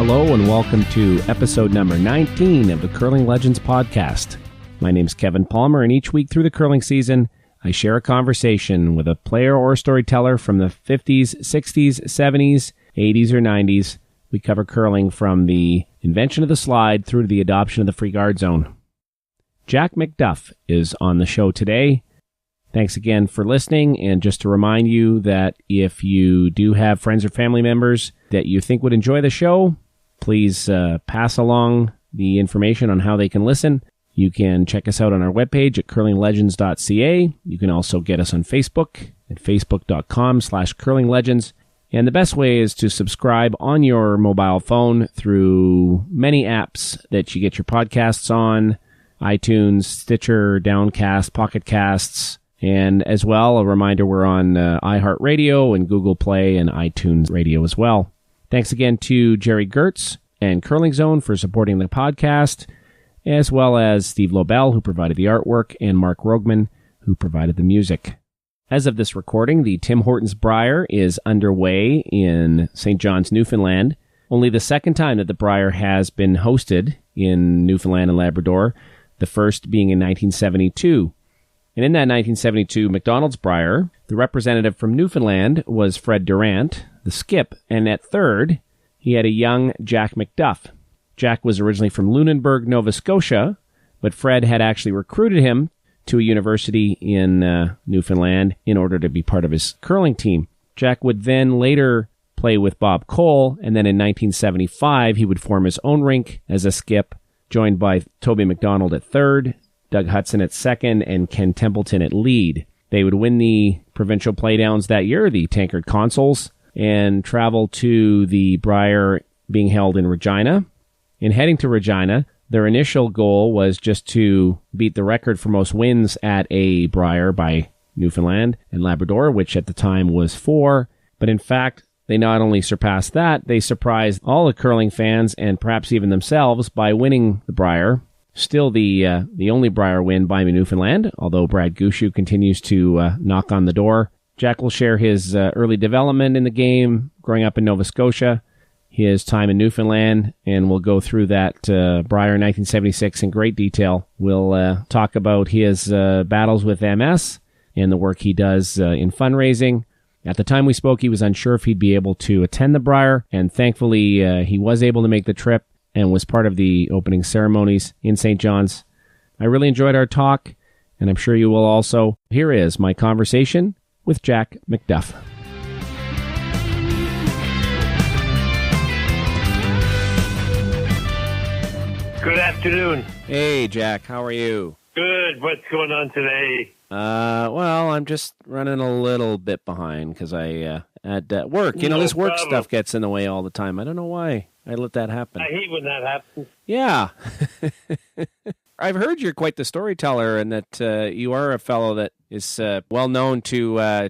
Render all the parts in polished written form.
Hello and welcome to episode number 19 of the Curling Legends podcast. My name's Kevin Palmer, and each week through the curling season, I share a conversation with a player or storyteller from the 50s, 60s, 70s, 80s, or 90s. We cover curling from the invention of the slide through to the adoption of the free guard zone. Jack MacDuff is on the show today. Thanks again for listening, and just to remind you that if you do have friends or family members that you think would enjoy the show, please pass along the information on how they can listen. You can check us out on our webpage at curlinglegends.ca. You can also get us on Facebook at facebook.com/curlinglegends. And the best way is to subscribe on your mobile phone through many apps that you get your podcasts on: iTunes, Stitcher, Downcast, Pocket Casts, and as well, a reminder, we're on iHeartRadio and Google Play and iTunes Radio as well. Thanks again to Jerry Gertz and Curling Zone for supporting the podcast, as well as Steve Lobel, who provided the artwork, and Mark Rogman, who provided the music. As of this recording, the Tim Hortons Brier is underway in St. John's, Newfoundland. Only the second time that the Brier has been hosted in Newfoundland and Labrador, the first being in 1972. And in that 1972 McDonald's Brier, the representative from Newfoundland was Fred Durant, the skip, and at third, he had a young Jack MacDuff. Jack was originally from Lunenburg, Nova Scotia, but Fred had actually recruited him to a university in Newfoundland in order to be part of his curling team. Jack would then later play with Bob Cole, and then in 1975, he would form his own rink as a skip, joined by Toby McDonald at third, Doug Hudson at second, and Ken Templeton at lead. They would win the provincial playdowns that year, the Tankard Consols, and travel to the Brier being held in Regina. In heading to Regina, their initial goal was just to beat the record for most wins at a Brier by Newfoundland and Labrador, which at the time was 4. But in fact, they not only surpassed that, they surprised all the curling fans and perhaps even themselves by winning the Brier. Still the only Brier win by Newfoundland, although Brad Gushu continues to knock on the door. Jack will share his early development in the game, growing up in Nova Scotia, his time in Newfoundland, and we'll go through that Brier 1976 in great detail. We'll talk about his battles with MS and the work he does in fundraising. At the time we spoke, he was unsure if he'd be able to attend the Brier, and thankfully he was able to make the trip and was part of the opening ceremonies in St. John's. I really enjoyed our talk, and I'm sure you will also. Here is my conversation with Jack MacDuff. Good afternoon. Hey, Jack. How are you? Good. What's going on today? Well, I'm just running a little bit behind because I had work. You know, this work stuff gets in the way all the time. I don't know why I let that happen. I hate when that happens. Yeah. I've heard you're quite the storyteller, and that you are a fellow that is well known to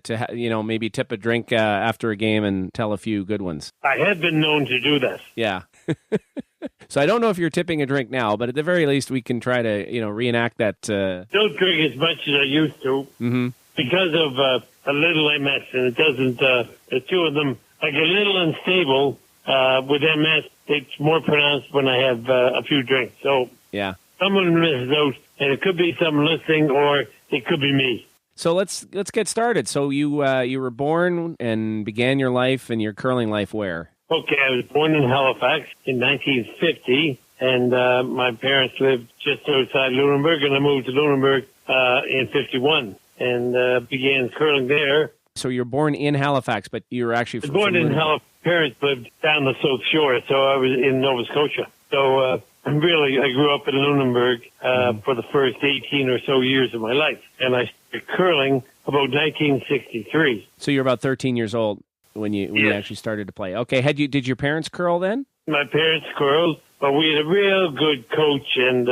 maybe tip a drink after a game and tell a few good ones. I have been known to do that. Yeah. So I don't know if you're tipping a drink now, but at the very least, we can try to reenact that. Don't drink as much as I used to because of a little MS, and it doesn't. The two of them, I get a little unstable with MS. It's more pronounced when I have a few drinks. So yeah. Someone misses out, and it could be someone listening, or it could be me. So let's get started. So you were born and began your life and your curling life where? Okay, I was born in Halifax in 1950, and my parents lived just outside Lunenburg, and I moved to Lunenburg in 51 and began curling there. So you're born in Halifax, but you were actually born in Halifax. Parents lived down the South Shore, so I was in Nova Scotia. So really, I grew up in Lunenburg for the first 18 or so years of my life, and I started curling about 1963. So you're about 13 years old when you actually started to play. Okay, did your parents curl then? My parents curled, but we had a real good coach and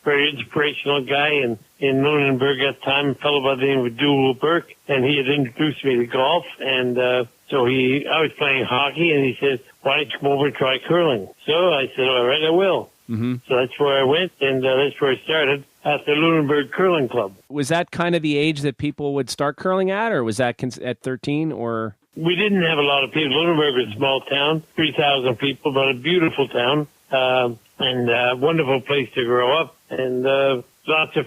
very inspirational guy in Lunenburg at the time, a fellow by the name of Dual Burke, and he had introduced me to golf, and so I was playing hockey, and he said, why don't you come over and try curling? So I said, all right, I will. Mm-hmm. So that's where I went, and that's where I started at the Lunenburg Curling Club. Was that kind of the age that people would start curling at, or was that at 13, or? We didn't have a lot of people. Lunenburg was a small town, 3,000 people, but a beautiful town, and a wonderful place to grow up, and lots of,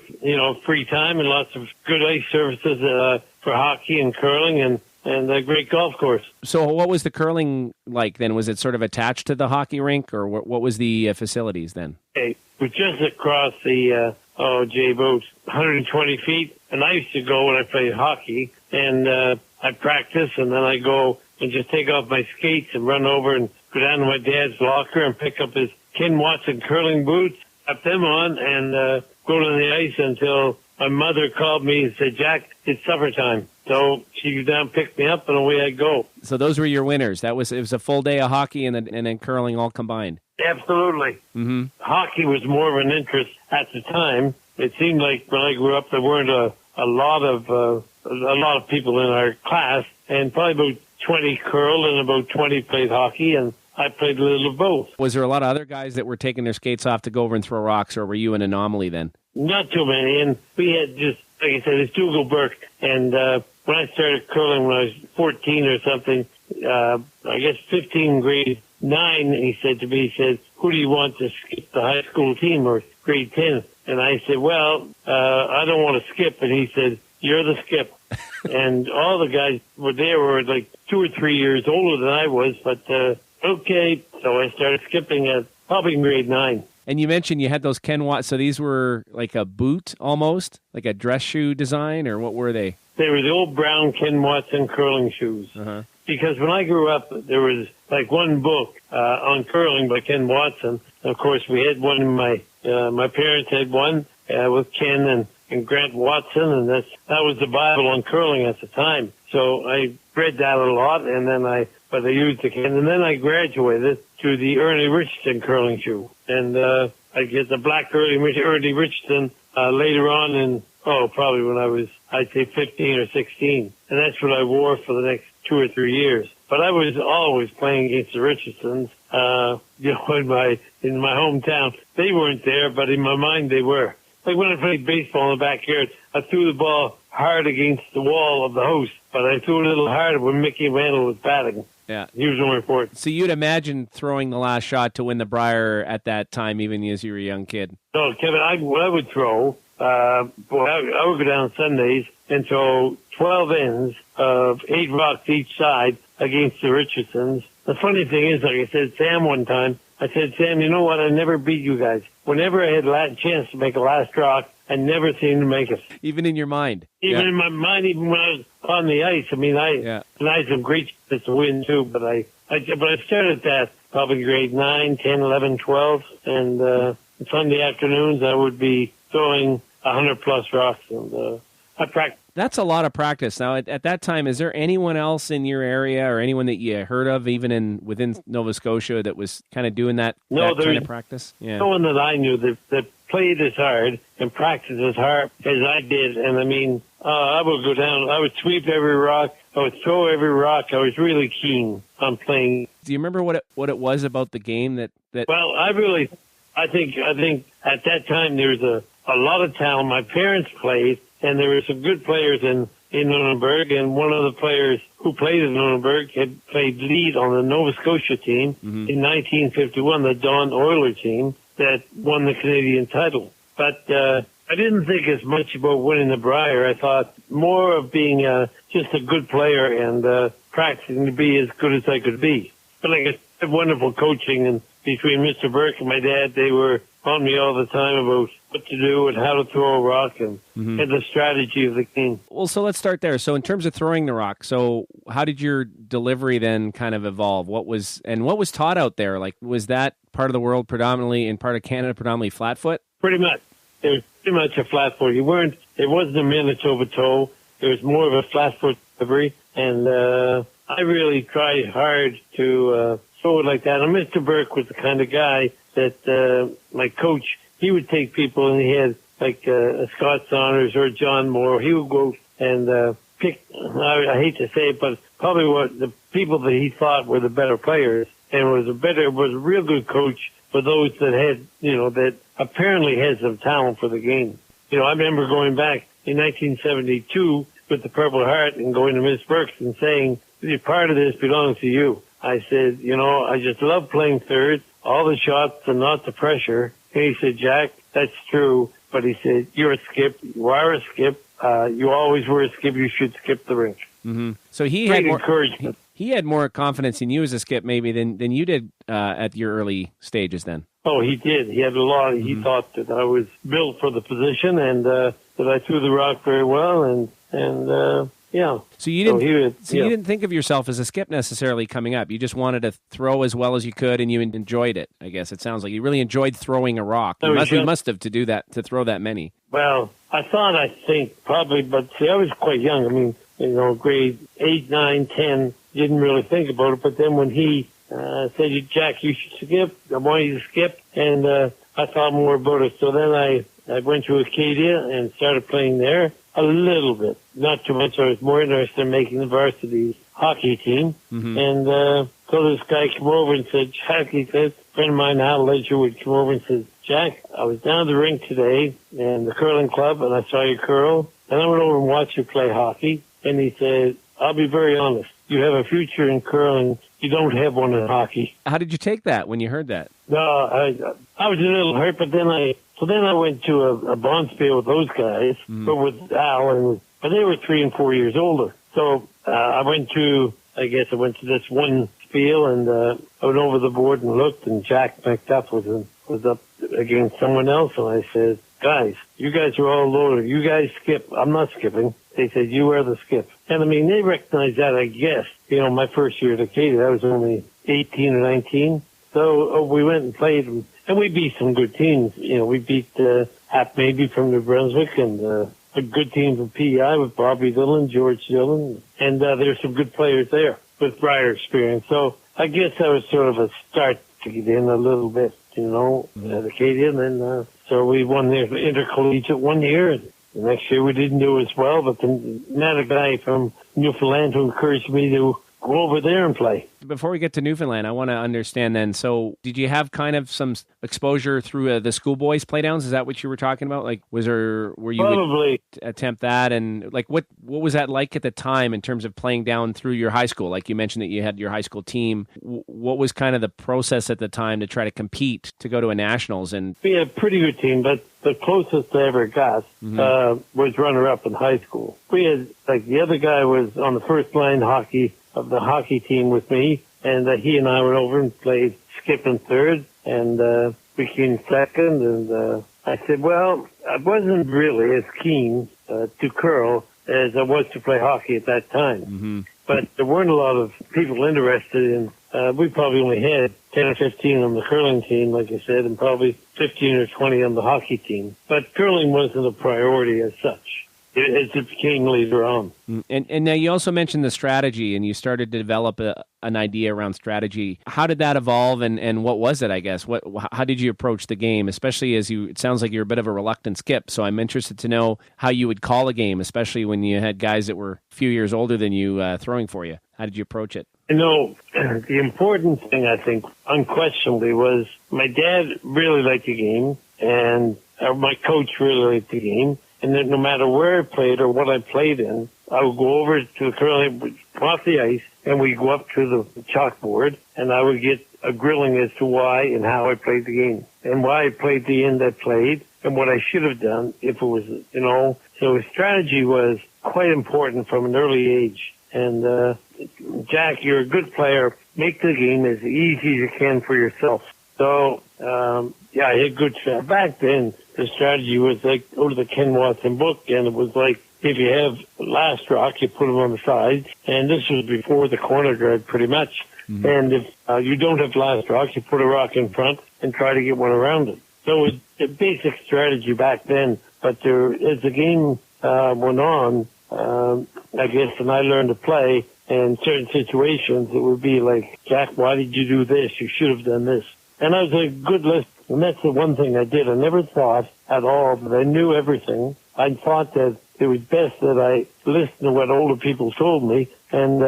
free time and lots of good ice services for hockey and curling, and a great golf course. So what was the curling like then? Was it sort of attached to the hockey rink, or what was the facilities then? It was just across the, about 120 feet, and I used to go when I played hockey, and I practice, and then I go and just take off my skates and run over and go down to my dad's locker and pick up his Ken Watson curling boots, put them on, and go to the ice until my mother called me and said, "Jack, it's supper time." So she would down, pick me up, and away I go. So those were your winners. It was a full day of hockey and then curling all combined. Absolutely. Mm-hmm. Hockey was more of an interest at the time. It seemed like when I grew up, there weren't a lot of people in our class, and probably about 20 curled and about 20 played hockey, and I played a little of both. Was there a lot of other guys that were taking their skates off to go over and throw rocks, or were you an anomaly then? Not too many, and we had just, like I said, it's Dougal Burke, and when I started curling when I was 14 or something, I guess 15, grade 9, he said to me, "Who do you want to skip the high school team, or grade 10? And I said, "Well, I don't want to skip," and he said, "You're the skip." And all the guys were like 2 or 3 years older than I was, but okay, so I started skipping at probably grade 9. And you mentioned you had those Ken Watson, so these were like a boot almost, like a dress shoe design, or what were they? They were the old brown Ken Watson curling shoes. Uh-huh. Because when I grew up, there was like one book on curling by Ken Watson. Of course, we had one in my parents had one with Ken and Grant Watson, and that was the Bible on curling at the time. So I read that a lot, and then I used the Ken, and then I graduated to the Ernie Richardson curling shoe, and I get the black Ernie Richardson later on in probably when I was, I'd say 15 or 16, and that's what I wore for the next 2 or 3 years. But I was always playing against the Richardsons, in my hometown. They weren't there, but in my mind they were. Like when I played baseball in the backyard, I threw the ball hard against the wall of the house, but I threw it a little harder when Mickey Mantle was batting. Yeah. He was more important. So you'd imagine throwing the last shot to win the Brier at that time, even as you were a young kid. No, Kevin, what I would throw, I would go down Sundays and throw 12 ends of 8 rocks each side against the Richardsons. The funny thing is, like I said, Sam one time, I said, "Sam, you know what? I never beat you guys. Whenever I had a chance to make a last rock, I never seemed to make it." Even in your mind? Even in my mind, even when I was on the ice. I mean, I had some great chances to win, too, but I started that probably grade 9, 10, 11, 12, and Sunday afternoons I would be throwing 100-plus rocks, and I practiced. That's a lot of practice. Now, at that time, is there anyone else in your area or anyone that you heard of, even within Nova Scotia, that was kind of doing that kind of practice? Yeah. No one that I knew that played as hard and practiced as hard as I did. And I mean, I would go down, I would sweep every rock, I would throw every rock. I was really keen on playing. Do you remember what it was about the game that? Well, I think at that time there was a lot of talent. My parents played, and there were some good players in Lunenburg, and one of the players who played in Lunenburg had played lead on the Nova Scotia team in 1951, the Don Oiler team that won the Canadian title. But I didn't think as much about winning the Brier. I thought more of being just a good player and practicing to be as good as I could be. But like I said, wonderful coaching, and between Mr. Burke and my dad, they were on me all the time about what to do and how to throw a rock and the strategy of the game. Well, so let's start there. So in terms of throwing the rock, so how did your delivery then kind of evolve? What was taught out there? Like, was that part of the world predominantly, in part of Canada, predominantly flat foot? Pretty much. It was pretty much a flat foot. It wasn't a Manitoba toe. It was more of a flat foot delivery. And I really tried hard to throw it like that. And Mr. Burke was the kind of guy that my coach, he would take people, and he had like Scott Saunders or John Moore. He would go and pick, I hate to say it, but probably what the people that he thought were the better players, and was a real good coach for those that had, that apparently had some talent for the game. I remember going back in 1972 with the Purple Heart and going to Miss Burks and saying, part of this belongs to you. I said, I just love playing third, all the shots and not the pressure. And he said, Jack, that's true. But he said, you're a skip. You are a skip. You always were a skip. You should skip the rink. Mm-hmm. So he Great had more encouragement. He had more confidence in you as a skip maybe than you did at your early stages then. Oh, he did. He had a lot. Mm-hmm. He thought that I was built for the position and that I threw the rock very well. And yeah. So you didn't think of yourself as a skip necessarily coming up. You just wanted to throw as well as you could, and you enjoyed it. I guess it sounds like you really enjoyed throwing a rock. You must have to do that, to throw that many. Well, I think probably, but see, I was quite young. I mean, grade 8, 9, 10, didn't really think about it. But then when he said, Jack, you should skip, I want you to skip, and I thought more about it. So then I went to Acadia and started playing there a little bit, not too much. I was more interested in making the varsity hockey team. Mm-hmm. And so this guy came over and said, Jack, he said, a friend of mine, Hal Ledger, would come over and said, Jack, I was down at the rink today in the curling club, and I saw you curl, and I went over and watched you play hockey. And he said, I'll be very honest, you have a future in curling. You don't have one in hockey. How did you take that when you heard that? No, I was a little hurt, but then I went to a bonspiel with those guys, but with Al, but they were 3 and 4 years older. So I went to this one spiel, and I went over the board and looked, and Jack MacDuff was up against someone else, and I said, guys, you guys are all loaded. You guys skip. I'm not skipping. They said, you are the skip. And I mean, they recognized that, I guess. My first year at Acadia, I was only 18 or 19. So we went and played, and we beat some good teams. We beat Hap Maybe from New Brunswick, and a good team from PEI with Bobby Dillon, George Dillon, and there's some good players there with Brier experience. So I guess that was sort of a start to get in a little bit, at Acadia. And then so we won the intercollegiate one year, and the next year we didn't do as well, but then met a guy from Newfoundland who encouraged me to go over there and play. Before we get to Newfoundland, I want to understand then, so did you have kind of some exposure through the schoolboys playdowns? Is that what you were talking about? Like, were you probably attempt that? And like, what was that like at the time in terms of playing down through your high school? Like you mentioned that you had your high school team. What was kind of the process at the time to try to compete to go to a nationals? And we had a pretty good team, but the closest I ever got was runner-up in high school. We had, the other guy was on the first line hockey of the hockey team with me, and he and I went over and played skip and third, and we came second, and I said, well, I wasn't really as keen to curl as I was to play hockey at that time. Mm-hmm. But there weren't a lot of people interested in, we probably only had 10 or 15 on the curling team, like I said, and probably 15 or 20 on the hockey team. But curling wasn't a priority as such, as it became later on. And now you also mentioned the strategy, and you started to develop an idea around strategy. How did that evolve, and what was it, I guess? How did you approach the game, especially it sounds like you're a bit of a reluctant skip, so I'm interested to know how you would call a game, especially when you had guys that were a few years older than you throwing for you. How did you approach it? The important thing, I think, unquestionably, was my dad really liked the game, and my coach really liked the game. And then no matter where I played or what I played in, I would go over to the curling, off the ice, and we'd go up to the chalkboard, and I would get a grilling as to why and how I played the game, and why I played the end I played, and what I should have done if it was, So strategy was quite important from an early age. And Jack, you're a good player. Make the game as easy as you can for yourself. So, I had good strategy. Back then, the strategy was like, go to the Ken Watson book, and it was like, if you have last rock, you put them on the sides. And this was before the corner guard, pretty much. Mm-hmm. And if you don't have last rock, you put a rock in front and try to get one around it. So it was a basic strategy back then. But as the game went on, I guess, and I learned to play, in certain situations, it would be like, Jack, why did you do this? You should have done this. And I was a good listener. And that's the one thing I did. I never thought at all that I knew everything. I thought that it was best that I listened to what older people told me and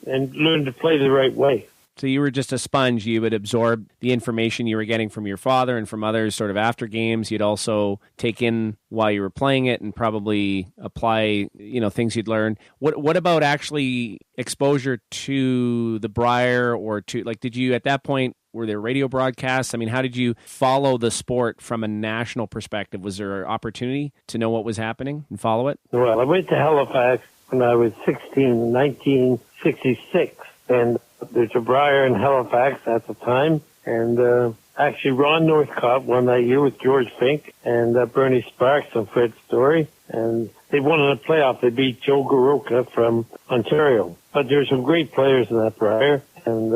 learned to play the right way. So you were just a sponge. You would absorb the information you were getting from your father and from others sort of after games. You'd also take in while you were playing it and probably apply, things you'd learned. What about actually exposure to the Brier or to, did you at that point, were there radio broadcasts? I mean, how did you follow the sport from a national perspective? Was there an opportunity to know what was happening and follow it? Well, I went to Halifax when I was 16 in 1966. And there's a Brier in Halifax at the time. And actually, Ron Northcott won that year with George Fink and Bernie Sparks and Fred Story. And they won in the playoff. They beat Joe Garoka from Ontario. But there's some great players in that Brier. And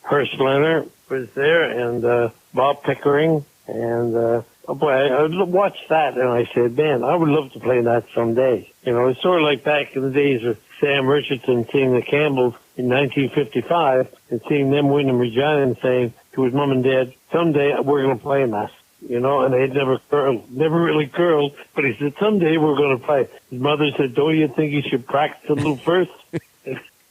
Hersch Leonard was there, and Bob Pickering. And I watched that, and I said, man, I would love to play in that someday. It's sort of like back in the days of Sam Richardson seeing the Campbells in 1955 and seeing them win in Regina and saying to his mom and dad, someday we're going to play in that. And they had never really curled, but he said, someday we're going to play. His mother said, don't you think you should practice a little first?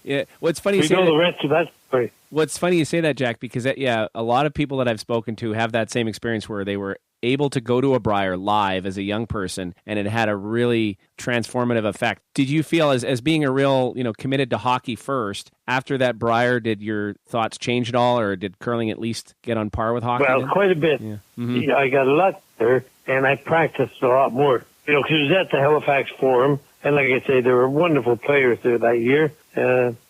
Yeah, what's funny? We know the rest of that story. What's funny you say that, Jack, because a lot of people that I've spoken to have that same experience where they were able to go to a Brier live as a young person, and it had a really transformative effect. Did you feel as being a real, committed to hockey first, after that Brier, did your thoughts change at all, or did curling at least get on par with hockey? Well, quite a bit. Yeah. Mm-hmm. I got a lot there, and I practiced a lot more. Because it was at the Halifax Forum, and like I say, there were wonderful players there that year,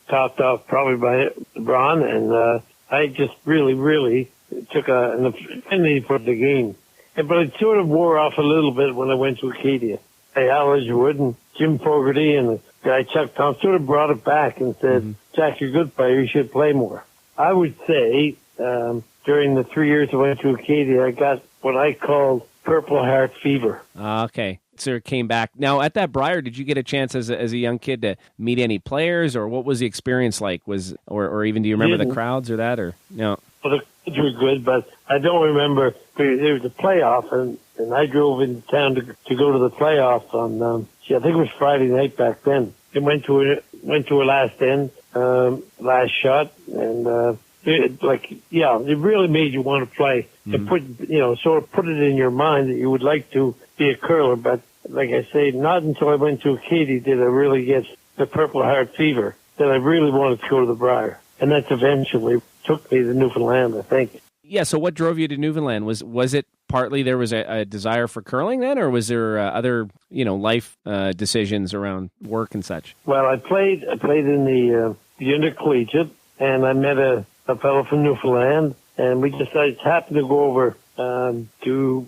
topped off probably by Braun, and I just really, really took an affinity for the game. But it sort of wore off a little bit when I went to Acadia. Al Edgewood and Jim Fogarty and the guy Chuck Tom sort of brought it back and said, Jack, you're a good player, you should play more. I would say during the 3 years I went to Acadia, I got what I called Purple Heart Fever. Okay. So it came back. Now, at that Brier, did you get a chance as a young kid to meet any players, or what was the experience like? Or even do you remember the crowds or that, or no? Well, the crowds were good, but I don't remember. There was a playoff, and I drove into town to go to the playoff on. I think it was Friday night back then. It went to a last end, last shot, and it really made you want to play. Mm-hmm. It put it in your mind that you would like to be a curler, but like I say, not until I went to Acadia did I really get the Purple Heart Fever that I really wanted to go to the Brier. And that's eventually took me to Newfoundland, I think. Yeah, so what drove you to Newfoundland? Was it partly there was a desire for curling then, or was there other, life decisions around work and such? Well, I played in the intercollegiate, and I met a fellow from Newfoundland, and we decided to happen to go over to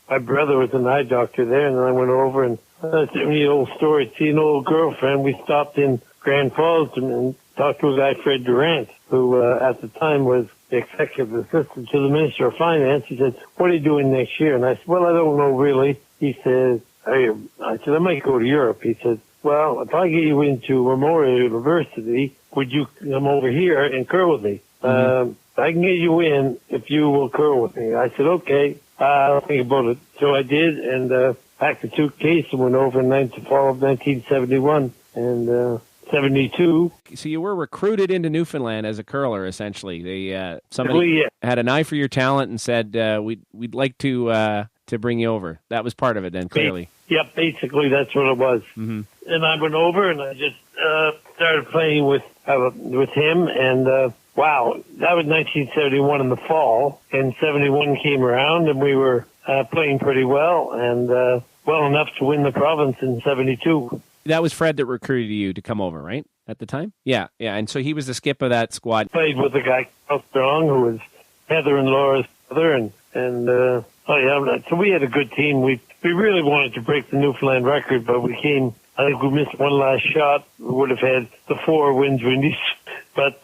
my brother was an eye doctor there, and then I went over and the old story. See an old girlfriend. We stopped in Grand Falls and talked to a guy, Fred Durant, who at the time was the executive assistant to the Minister of Finance. He said, "What are you doing next year?" And I said, "Well, I don't know really." He said, I said, "I might go to Europe." He said, "Well, if I get you into Memorial University, would you come over here and curl with me? Mm-hmm. I can get you in if you will curl with me." I said, "Okay, I'll think about it." So I did, and packed a suitcase and went over in the fall of 1971 and 72. So you were recruited into Newfoundland as a curler, essentially. Somebody had an eye for your talent and said, "We'd like to bring you over." That was part of it, then, clearly. Yep, basically that's what it was. Mm-hmm. And I went over and I just started playing with him, and wow, that was 1971 in the fall, and 71 came around, and we were playing pretty well, and well enough to win the province in 72. That was Fred that recruited you to come over, right, at the time? Yeah, and so he was the skip of that squad. Played with a guy, Carl Strong, who was Heather and Laura's brother, and so we had a good team. We really wanted to break the Newfoundland record, but I think we missed one last shot. We would have had the 4 wins we needed, but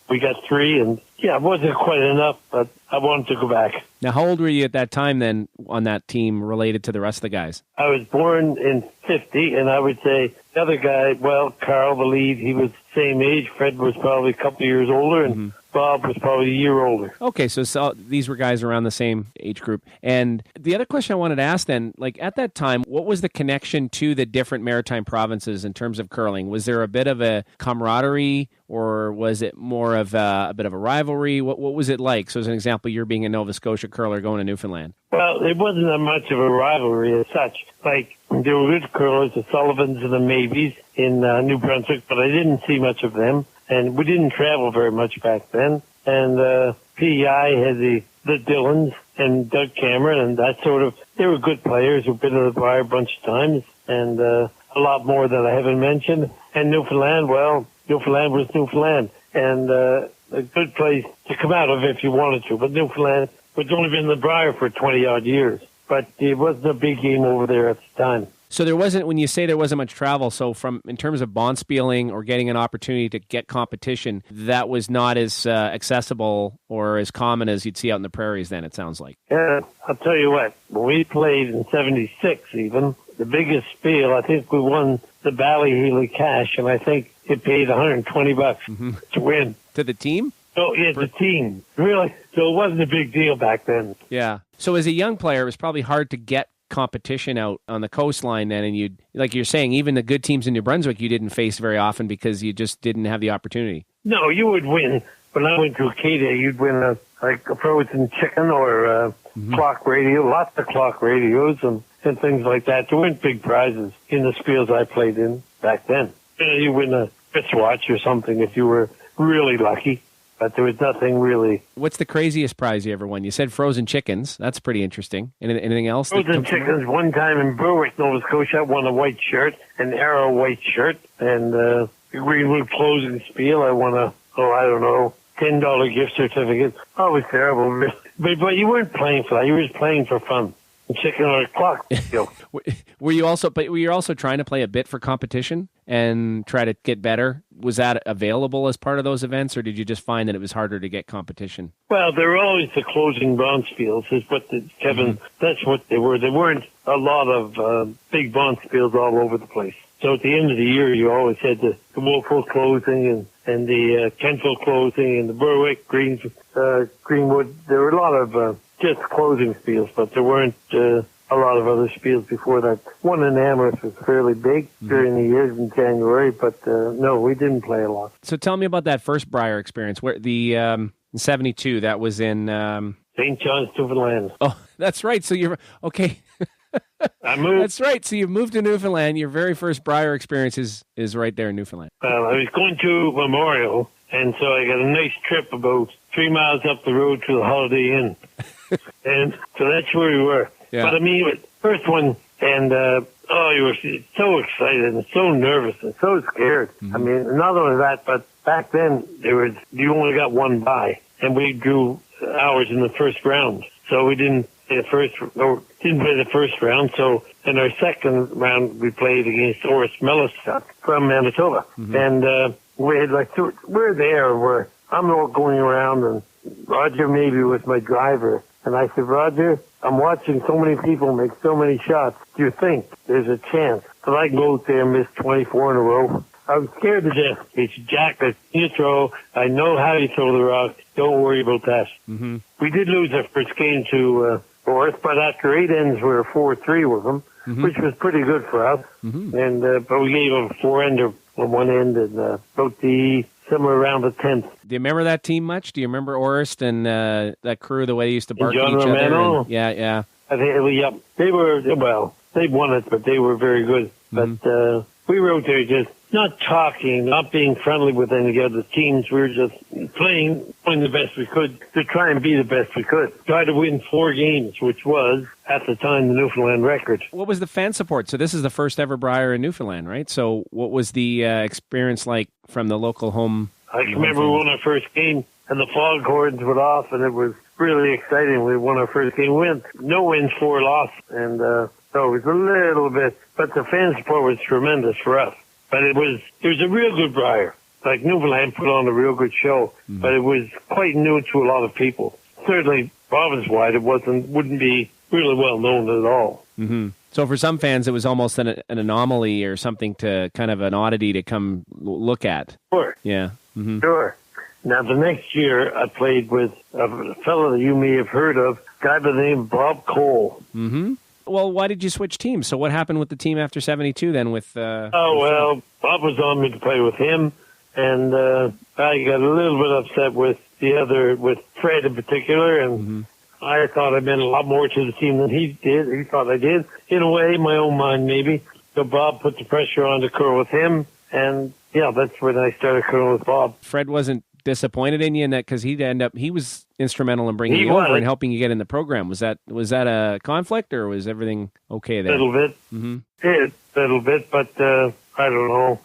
we got 3, and it wasn't quite enough, but I wanted to go back. Now, how old were you at that time then on that team related to the rest of the guys? I was born in 50, and I would say the other guy, Carl, the lead, he was the same age. Fred was probably a couple of years older, and Bob was probably a year older. Okay, so these were guys around the same age group. And the other question I wanted to ask then, like at that time, what was the connection to the different maritime provinces in terms of curling? Was there a bit of a camaraderie, or was it more of a bit of a rivalry? What was it like? So as an example, you're being a Nova Scotia curler going to Newfoundland. Well, it wasn't that much of a rivalry as such. Like, there were good curlers, the Sullivans and the Maybes in New Brunswick, but I didn't see much of them. And we didn't travel very much back then. And PEI had the Dillons and Doug Cameron and that sort of, they were good players who've been to the Brier a bunch of times, and a lot more that I haven't mentioned. And Newfoundland, well, Newfoundland was Newfoundland, and a good place to come out of if you wanted to. But Newfoundland was only been in the Brier for 20-odd years. But it wasn't a big game over there at the time. So there wasn't, when you say there wasn't much travel, so in terms of bondspieling or getting an opportunity to get competition, that was not as accessible or as common as you'd see out in the prairies then, it sounds like. Yeah, I'll tell you what, when we played in 76 even, the biggest spiel, I think we won the Ballyhealy cash, and I think it paid $120 to win. To the team? Oh, yeah, the team. Really? So it wasn't a big deal back then. Yeah. So as a young player, it was probably hard to get competition out on the coastline then, and you'd, like you're saying, even the good teams in New Brunswick you didn't face very often because you just didn't have the opportunity. No, you would win. When I went to Acadia, you'd win a frozen chicken or clock radio, lots of clock radios and things like that. There weren't big prizes in the spiels I played in back then. You win a wristwatch or something if you were really lucky. But there was nothing really. What's the craziest prize you ever won? You said frozen chickens. That's pretty interesting. Anything else? Frozen chickens. One time in Brunswick, Nova Scotia, I won a white shirt, an Arrow white shirt, and the Greenwood closing spiel. I won $10 gift certificate. Oh, it was terrible. But you weren't playing for that. You were just playing for fun. Chicken or a clock. Were you also trying to play a bit for competition and try to get better? Was that available as part of those events, or did you just find that it was harder to get competition? Well, there were always the closing bronze fields, is what Kevin, that's what they were. There weren't a lot of big bronze fields all over the place. So at the end of the year, you always had the Wolfville closing and the Kentville closing and the Berwick, Greenwood. There were a lot of just closing spiels, but there weren't a lot of other spiels before that. One in Amherst was fairly big during the years in January, but no, we didn't play a lot. So tell me about that first Brier experience, where in 72, that was in St. John's, Newfoundland. Oh, that's right. So you're okay. I moved. That's right. So you've moved to Newfoundland. Your very first Brier experience is right there in Newfoundland. Well, I was going to Memorial, and so I got a nice trip about 3 miles up the road to the Holiday Inn. And so that's where we were. Yeah. But I mean, first one, and you were so excited and so nervous and so scared. I mean, not only that, but back then you only got one bye, and we drew ours in the first round. So we didn't play the first round. So in our second round, we played against Oris Mellistock from Manitoba, and we had we're there where I'm not going around, and Roger maybe was my driver. And I said, Roger, I'm watching so many people make so many shots. Do you think there's a chance that I can go out there and miss 24 in a row? I was scared to death. He said, Jack, you throw. I know how you throw the rock. Don't worry about that. We did lose our first game to Boris, but after 8 ends, we were 4-3 with them, which was pretty good for us. And but we gave them a 4-ender on one end, and about somewhere around the 10th. Do you remember that team much? Do you remember Orist and that crew, the way they used to bark at each other? Yeah. I think, they were, they won it, but they were very good. But we were out there just not talking, not being friendly with any of the teams. We were just playing the best we could to try and be the best we could. Try to win 4 games, which was, at the time, the Newfoundland record. What was the fan support? So this is the first ever Brier in Newfoundland, right? So what was the experience like from the local home? I remember we won our first game, and the foghorns went off, and it was really exciting. We won our first game. We went no wins, 4 loss, and so it was a little bit, but the fan support was tremendous for us. But it was a real good Brier. Like, Newfoundland put on a real good show, but it was quite new to a lot of people. Certainly, province-wide, it wouldn't be really well known at all. So for some fans, it was almost an anomaly or something, to kind of an oddity to come look at. Sure. Yeah. Sure. Now, the next year, I played with a fellow that you may have heard of, a guy by the name of Bob Cole. Mm-hmm. Well, why did you switch teams? So what happened with the team after 72 then with... Bob was on me to play with him, and I got a little bit upset with Fred in particular, and I thought I meant a lot more to the team than he did. He thought I did. In a way, my own mind maybe. So Bob put the pressure on to curl with him, and yeah, that's when I started curling with Bob. Fred wasn't disappointed in you in that because he was instrumental in bringing you over and helping you get in the program. Was that a conflict, or was everything okay there? A little bit. A little bit, but I don't know.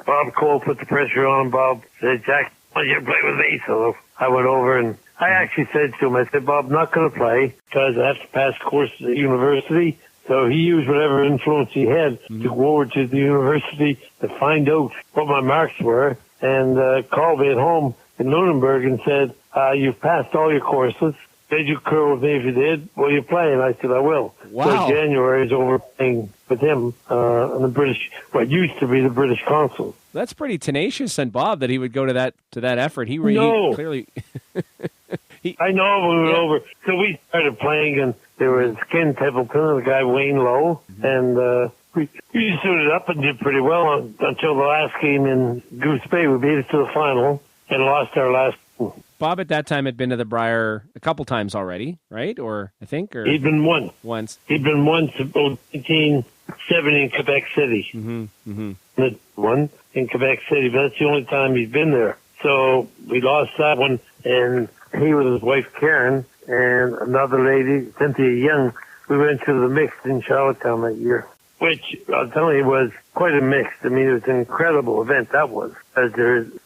Bob Cole put the pressure on. Bob said, Jack, why don't you play with me? So I went over, and I actually said to him, I said, Bob, I'm not going to play because I have to pass courses at university. So he used whatever influence he had to go over to the university to find out what my marks were, and called me at home in Lunenburg and said, you've passed all your courses. Did you curl with me? If you did, will you play? And I said, I will. Wow. So January is over playing with him in the British, what used to be the British consul. That's pretty tenacious on Bob that he would go to that effort. He clearly... I know when we were over. So we started playing, and there was Ken Templeton and the guy Wayne Lowe, and we suited up and did pretty well until the last game in Goose Bay. We made it to the final and lost our last. Bob at that time had been to the Brier a couple times already, right? Or I think, or he'd been once. He'd been once in 1970 in Quebec City. One in Quebec City, but that's the only time he's been there. So we lost that one, and he with his wife Karen and another lady, Cynthia Young. We went to the mixed in Charlottetown that year, which I'll tell you was quite a mix. I mean, it was an incredible event, that was. As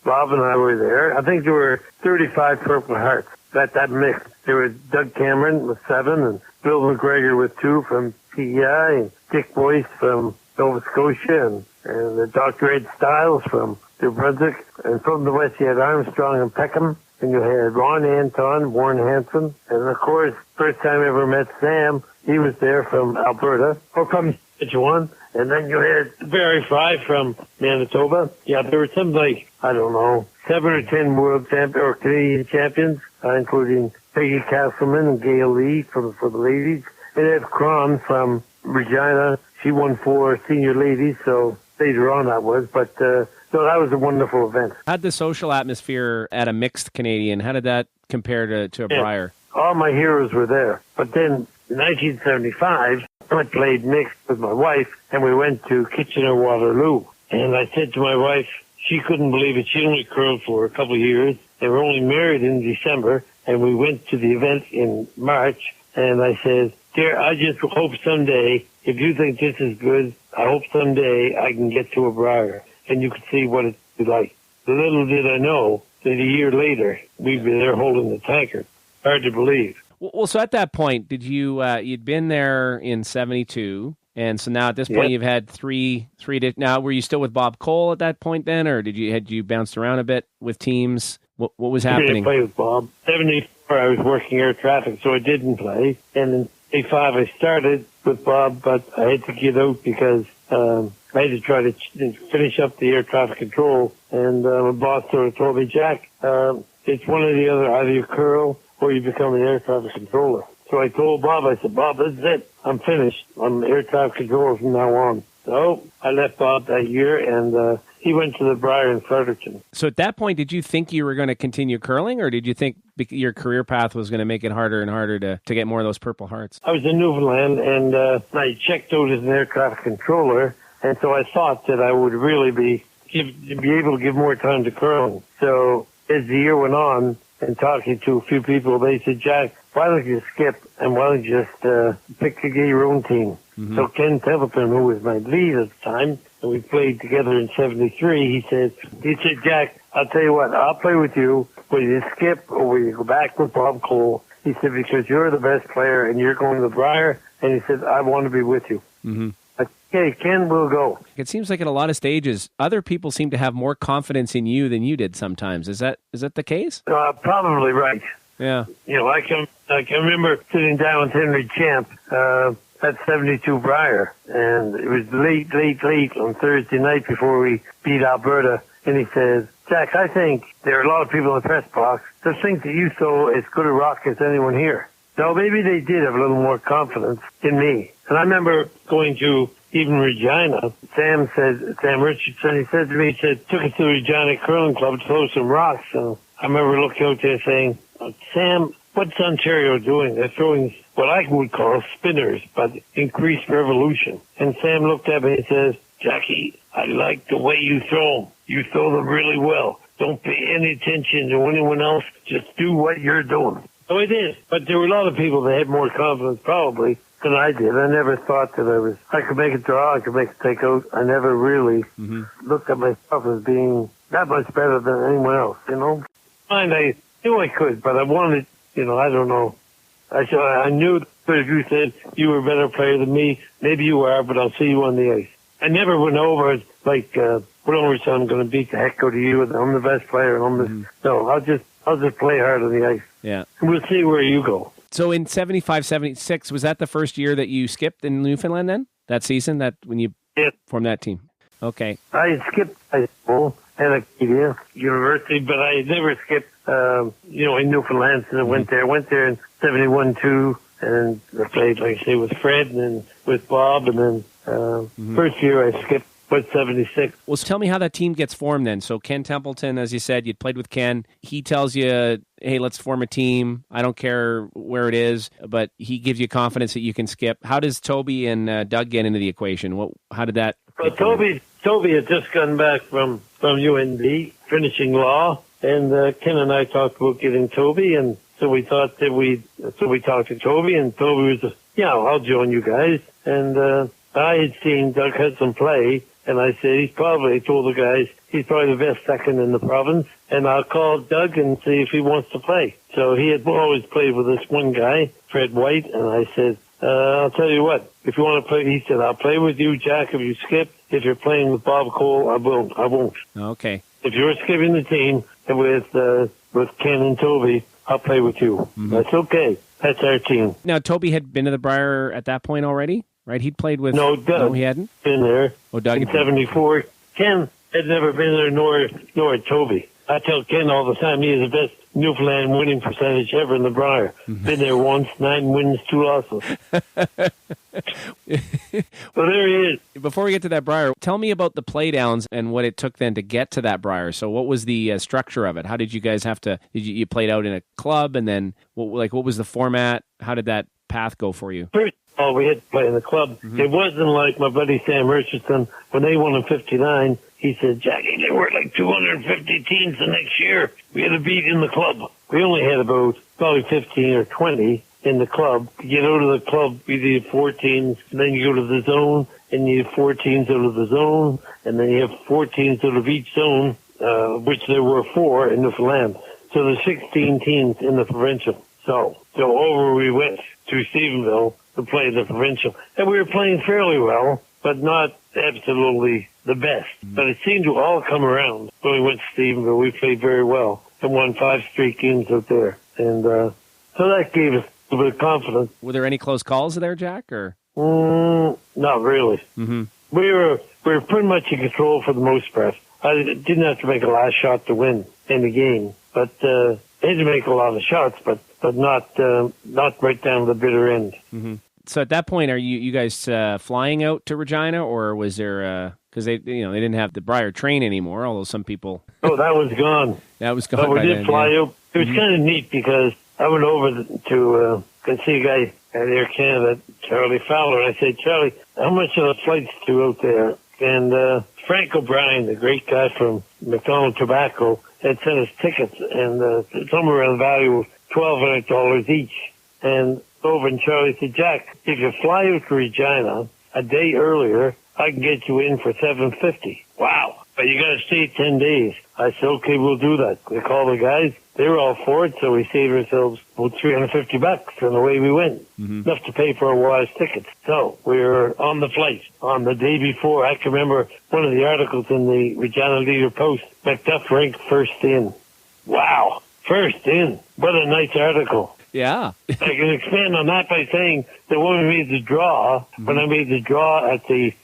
Bob and I were there. I think there were 35 Purple Hearts at that mix. There was Doug Cameron with 7 and Bill McGregor with 2 from PEI and Dick Boyce from Nova Scotia and Dr. Ed Stiles from New Brunswick. And from the west, you had Armstrong and Peckham. And you had Ron Anton, Warren Hansen. And, of course, first time I ever met Sam, he was there from Alberta, or from Saskatchewan. And then you had Barry Fry from Manitoba. Yeah, there were some, 7 or 10 world or Canadian champions, including Peggy Castleman and Gail Lee for the ladies. And Ed Cron from Regina. She won 4 senior ladies, so later on that was. But so that was a wonderful event. How'd the social atmosphere at a mixed Canadian, how did that compare to a Brier? All my heroes were there. But then in 1975, I played mixed with my wife, and we went to Kitchener-Waterloo. And I said to my wife, she couldn't believe it. She only curled for a couple of years. They were only married in December, and we went to the event in March. And I said, dear, I just hope someday, if you think this is good, I hope someday I can get to a Brier. And you could see what it'd be like. Little did I know that a year later, we'd be there holding the tankard. Hard to believe. Well, so at that point, did you, you'd been there in 72, and so now at this point you've had three. Now, were you still with Bob Cole at that point then, or had you bounced around a bit with teams? What was happening? I didn't play with Bob. 74, I was working air traffic, so I didn't play. And in 85, I started with Bob, but I had to get out because I had to try to finish up the air traffic control. And my boss sort of told me, Jack, it's one or the other. Either you curl or you become an air traffic controller. So I told Bob, I said, Bob, this is it. I'm finished. I'm an air traffic controller from now on. So I left Bob that year, and he went to the Brier in Fredericton. So at that point, did you think you were going to continue curling, or did you think your career path was going to make it harder and harder to get more of those Purple Hearts? I was in Newfoundland, and I checked out as an air traffic controller, and so I thought that I would really be able to give more time to curling. So as the year went on, and talking to a few people, they said, Jack, why don't you skip and why don't you just pick to get your own team? Mm-hmm. So Ken Templeton, who was my lead at the time, and we played together in 73, he said, Jack, I'll tell you what, I'll play with you. Will you skip or will you go back with Bob Cole? He said, because you're the best player and you're going to the Brier. And he said, I want to be with you. Mm-hmm. Okay, Ken, we'll go. It seems like in a lot of stages, other people seem to have more confidence in you than you did sometimes. Is that the case? Probably right. Yeah. I can remember sitting down with Henry Champ at 72 Brier, and it was late on Thursday night before we beat Alberta, and he says, Jack, I think there are a lot of people in the press box that think that you throw as good a rock as anyone here. Now, maybe they did have a little more confidence in me. And I remember going to even Regina. Sam Richardson, he said to me, took us to the Regina Curling Club to throw some rocks. And I remember looking out there saying, Sam, what's Ontario doing? They're throwing what I would call spinners, but increased revolution. And Sam looked at me and says, Jackie, I like the way you throw them. You throw them really well. Don't pay any attention to anyone else. Just do what you're doing. So I did. But there were a lot of people that had more confidence probably than I did. I never thought that I could make a draw, I could make a takeout. I never really looked at myself as being that much better than anyone else, you know. And I knew I could, but I wanted, you know, I don't know. I knew that if you said you were a better player than me, maybe you are, but I'll see you on the ice. I never went over like, I'm going to beat the heck out of you, and I'm the best player. No, I'll just play hard on the ice. Yeah. And we'll see where you go. So in 75, 76, was that the first year that you skipped in Newfoundland then? That season, that when you formed that team? Okay. I skipped high school and Acadia University, but I never skipped, in Newfoundland. So I went there in 71 too, and I played, like I say, with Fred and then with Bob, and then first year I skipped. But 76. Well, so tell me how that team gets formed then. So Ken Templeton, as you said, you'd played with Ken. He tells you, hey, let's form a team. I don't care where it is, but he gives you confidence that you can skip. How does Toby and Doug get into the equation? How did that? Well, Toby had just gotten back from UNB, finishing law, and Ken and I talked about getting Toby, and so we thought that we talked to Toby, and Toby was, I'll join you guys, and I had seen Doug Hudson play. And I said, told the guys, he's probably the best second in the province. And I'll call Doug and see if he wants to play. So he had always played with this one guy, Fred White. And I said, I'll tell you what, if you want to play, he said, I'll play with you, Jack, if you skip. If you're playing with Bob Cole, I won't. Okay. If you're skipping the team with Ken and Toby, I'll play with you. That's okay. That's our team. Now, Toby had been to the Brier at that point already? Right, he'd played with... No, Doug. No, he hadn't? Been there. Oh, Doug in 74. Ken had never been there, nor had Toby. I tell Ken all the time he is the best Newfoundland winning percentage ever in the Brier. Been there once, 9 wins, 2 losses. So there he is. Before we get to that Brier, tell me about the playdowns and what it took then to get to that Brier. So what was the structure of it? How did you guys have to... You played out in a club, and then what was the format? How did that path go for you? First, we had to play in the club. It wasn't like my buddy Sam Richardson. When they won in 59, he said, Jackie, there were like 250 teams the next year. We had to beat in the club. We only had about probably 15 or 20 in the club. To get out of the club, we needed 4 teams. And then you go to the zone, and you have 4 teams out of the zone. And then you have 4 teams out of each zone, which there were 4 in Newfoundland. So there's 16 teams in the provincial. So over we went to Stephenville to play the provincial. And we were playing fairly well, but not absolutely the best. But it seemed to all come around. When we went to Stephenville, we played very well and won 5 straight games out there. And so that gave us a bit of confidence. Were there any close calls there, Jack? Or not really. We were pretty much in control for the most part. I didn't have to make a last shot to win in the game, but I had to make a lot of shots, but not right down to the bitter end. So at that point, are you guys flying out to Regina, or was there because they didn't have the Brier train anymore? Although some people, that was gone. That was gone. But we did fly out. It was kind of neat because I went over to see a guy at Air Canada, Charlie Fowler. And I said, Charlie, how much are the flights to out there? And Frank O'Brien, the great guy from McDonald Tobacco, had sent us tickets, and somewhere around the value of $1,200 each. And over and Charlie said, Jack, if you fly out to Regina a day earlier, I can get you in for $750. Wow. But you got to stay 10 days. I said, okay, we'll do that. We called the guys. They were all for it, so we saved ourselves about $350, and away we went. Enough to pay for a while's tickets. So we were on the flight on the day before. I can remember one of the articles in the Regina Leader Post, MacDuff rink first in. Wow. First in. What a nice article. Yeah. I can expand on that by saying that when we made the draw, when I made the draw at the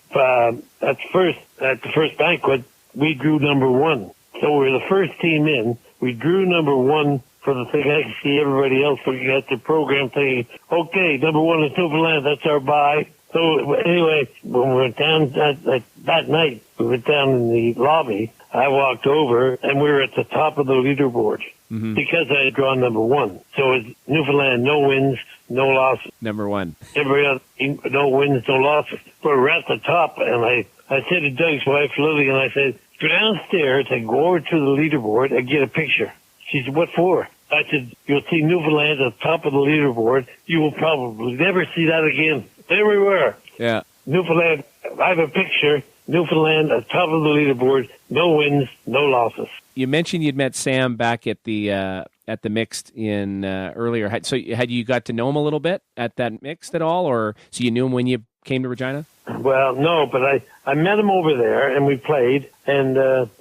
first banquet, we drew number one. So we were the first team in. We drew number one for the thing. I could see everybody else looking at the program thinking, okay, number one is Newfoundland. That's our bye. So anyway, when we went down that night, we went down in the lobby. I walked over, and we were at the top of the leaderboard because I had drawn number one. So it's Newfoundland, no wins, no losses. Number one. Everybody else, no wins, no losses. But we're at the top, and I said to Doug's wife, Lily, and I said, go downstairs and go over to the leaderboard and get a picture. She said, what for? I said, you'll see Newfoundland at the top of the leaderboard. You will probably never see that again. There we were. Yeah. Newfoundland, I have a picture. Newfoundland at the top of the leaderboard. No wins, no losses. You mentioned you'd met Sam back at the mixed in earlier. So had you got to know him a little bit at that mixed at all, or so you knew him when you came to Regina? Well, no, but I met him over there and we played, and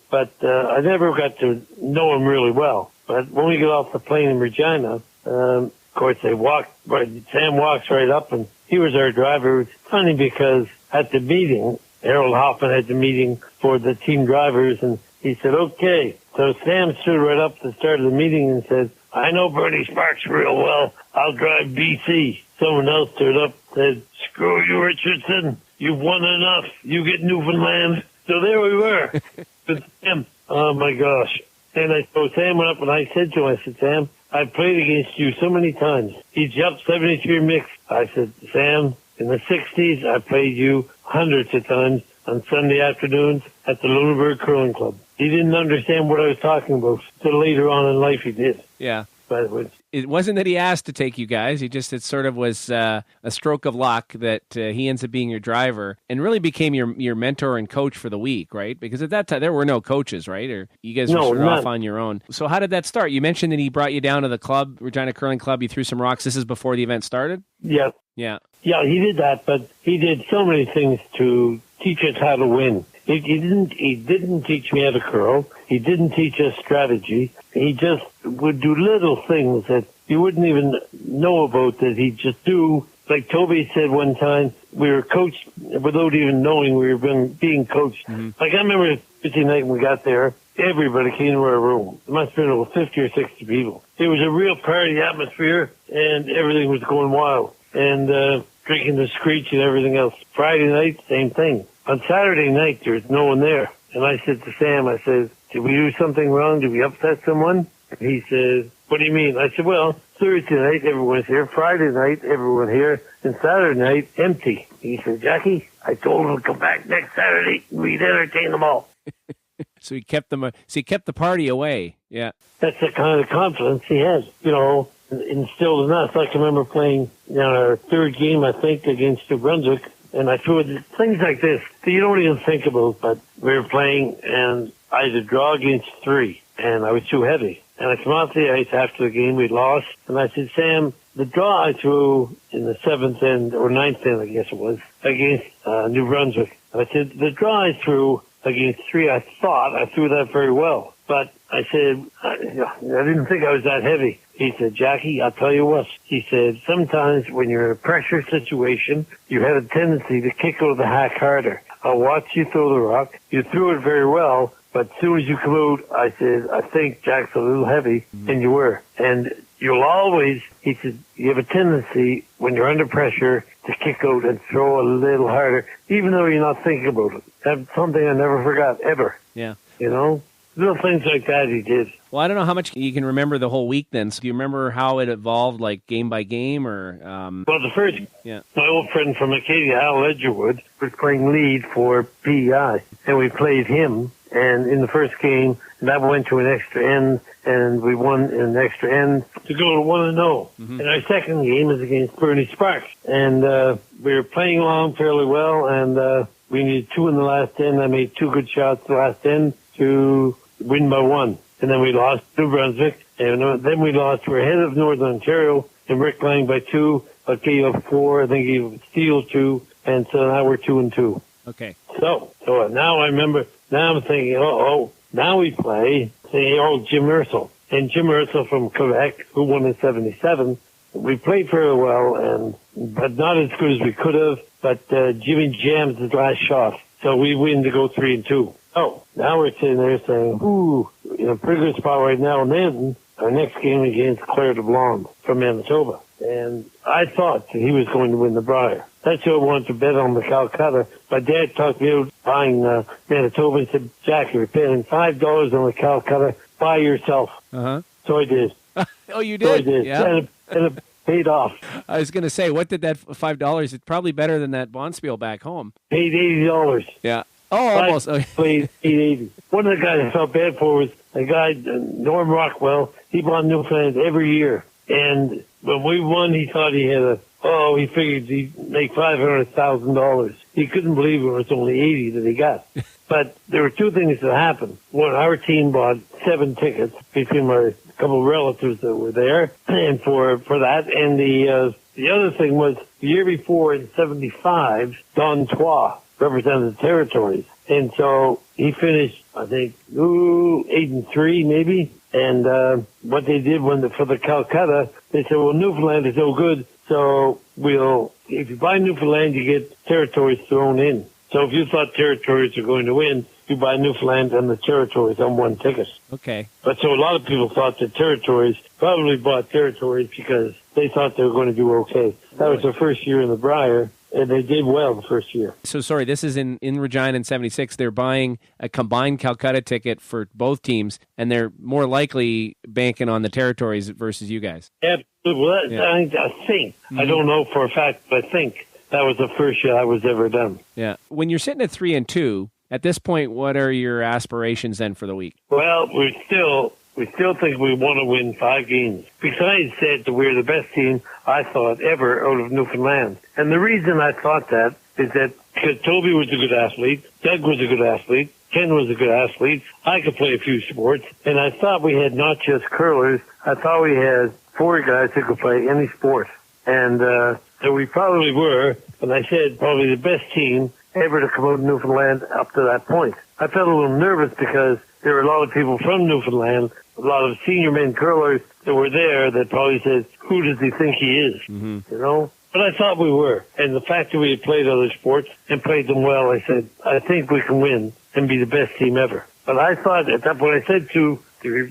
but I never got to know him really well. But when we got off the plane in Regina, of course Sam walks right up, and he was our driver. It's funny because at the meeting, Harold Hoffman had the meeting for the team drivers, and he said, okay. So Sam stood right up at the start of the meeting and said, I know Bernie Sparks real well. I'll drive BC. Someone else stood up and said, screw you, Richardson. You've won enough. You get Newfoundland. So there we were. But Sam, oh my gosh. And so Sam went up and I said to him, I said, Sam, I've played against you so many times. He jumped 73 mixed. I said, Sam, in the 60s, I played you hundreds of times on Sunday afternoons at the Lunenburg Curling Club. He didn't understand what I was talking about. So later on in life, he did. Yeah. But it wasn't that he asked to take you guys. It sort of was a stroke of luck that he ends up being your driver and really became your mentor and coach for the week, right? Because at that time, there were no coaches, right? Or you guys were sort of off on your own. So how did that start? You mentioned that he brought you down to the club, Regina Curling Club. You threw some rocks. This is before the event started? Yeah. Yeah. Yeah, he did that, but he did so many things to teach us how to win. He didn't teach me how to curl. He didn't teach us strategy. He just would do little things that you wouldn't even know about that he'd just do. Like Toby said one time, we were coached without even knowing we were being coached. Mm-hmm. Like I remember Tuesday night when we got there, everybody came to our room. There must have been over 50 or 60 people. It was a real party atmosphere and everything was going wild. And drinking the screech and everything else. Friday night, same thing. On Saturday night, there was no one there. And I said to Sam, I said, did we do something wrong? Did we upset someone? He said, what do you mean? I said, well, Thursday night, everyone's here. Friday night, everyone here. And Saturday night, empty. He said, Jackie, I told him to come back next Saturday. We'd entertain them all. So he kept the party away. Yeah. That's the kind of confidence he has, instilled in us. I can remember playing our third game, I think, against New Brunswick. And I threw things like this that you don't even think about, but we were playing and I had to draw against 3 and I was too heavy. And I come off the ice after the game, we lost. And I said, Sam, the draw I threw in the 7th end or 9th end, I guess it was, against New Brunswick. And I said, the draw I threw against 3, I thought I threw that very well. But I said, I didn't think I was that heavy. He said, Jackie, I'll tell you what. He said, sometimes when you're in a pressure situation, you have a tendency to kick out of the hack harder. I'll watch you throw the rock. You threw it very well, but as soon as you come out, I said, I think Jack's a little heavy, and you were. And you'll always, he said, you have a tendency when you're under pressure to kick out and throw a little harder, even though you're not thinking about it. That's something I never forgot, ever. Yeah. Little things like that he did. Well, I don't know how much you can remember the whole week then. So do you remember how it evolved, like game by game or? Well, the first, my old friend from Acadia, Al Ledgerwood, was playing lead for PEI. And we played him. And in the first game, that went to an extra end. And we won in an extra end to go to 1-0. Mm-hmm. And our second game is against Bernie Sparks. And we were playing along fairly well. And we needed 2 in the last end. I made 2 good shots the last end to win by 1. And then we lost to New Brunswick. And then we lost. We're ahead of Northern Ontario and Rick Lang by 2. But gave up 4. I think he gave Steele 2. And so now we're 2-2. Okay. So now I remember. Now I'm thinking, now we play, say, Jim Ursel. And Jim Ursel from Quebec, who won in 77, we played very well, but not as good as we could have. But Jimmy jams his last shot, so we win to go 3-2. Oh, now we're sitting there saying, "Ooh, in a pretty good spot right now." And then our next game against Claire de Blonde from Manitoba, and I thought that he was going to win the Brier. That's who I wanted to bet on, the Calcutta. My dad talked me out buying Manitoba and said, "Jack, if you're paying $5 on the Calcutta, buy yourself." So I did. Oh, you did? So I did. Yeah. And it paid off. I was going to say, what did that $5? It's probably better than that Bonspiel back home. Paid $80. Yeah. Oh, almost. I played $8.80. One of the guys I felt bad for was a guy, Norm Rockwell. He bought Newfoundland every year. And when we won, he thought he had he figured he'd make $500,000. He couldn't believe it was only 80 that he got. But there were two things that happened. One, our team bought 7 tickets between my couple of relatives that were there, and for that. And the other thing was the year before in '75, Don Toit represented the territories, and so he finished, I think, 8-3 maybe. And what they did for the Calcutta, they said, "Well, Newfoundland is so good, so if you buy Newfoundland, you get territories thrown in." So if you thought territories were going to win, you buy Newfoundland and the territories on one ticket. Okay. But so a lot of people thought that territories probably bought territories because they thought they were going to do okay. That was their first year in the Brier, and they did well the first year. So, sorry, this is in Regina in 76. They're buying a combined Calcutta ticket for both teams, and they're more likely banking on the territories versus you guys. Absolutely. Well, I think. I don't know for a fact, but I think that was the first year I was ever done. Yeah. When you're sitting at 3-2, at this point, what are your aspirations then for the week? Well, we still think we want to win 5 games. Besides said that we're the best team, I thought, ever out of Newfoundland. And the reason I thought that is that because Toby was a good athlete, Doug was a good athlete, Ken was a good athlete, I could play a few sports, and I thought we had not just curlers, I thought we had 4 guys who could play any sport. And so we probably were, and I said probably the best team ever to come out of Newfoundland up to that point. I felt a little nervous because there were a lot of people from Newfoundland, a lot of senior men curlers that were there that probably said, "Who does he think he is?" You know? But I thought we were. And the fact that we had played other sports and played them well, I said, I think we can win and be the best team ever. But I thought at that point, I said to there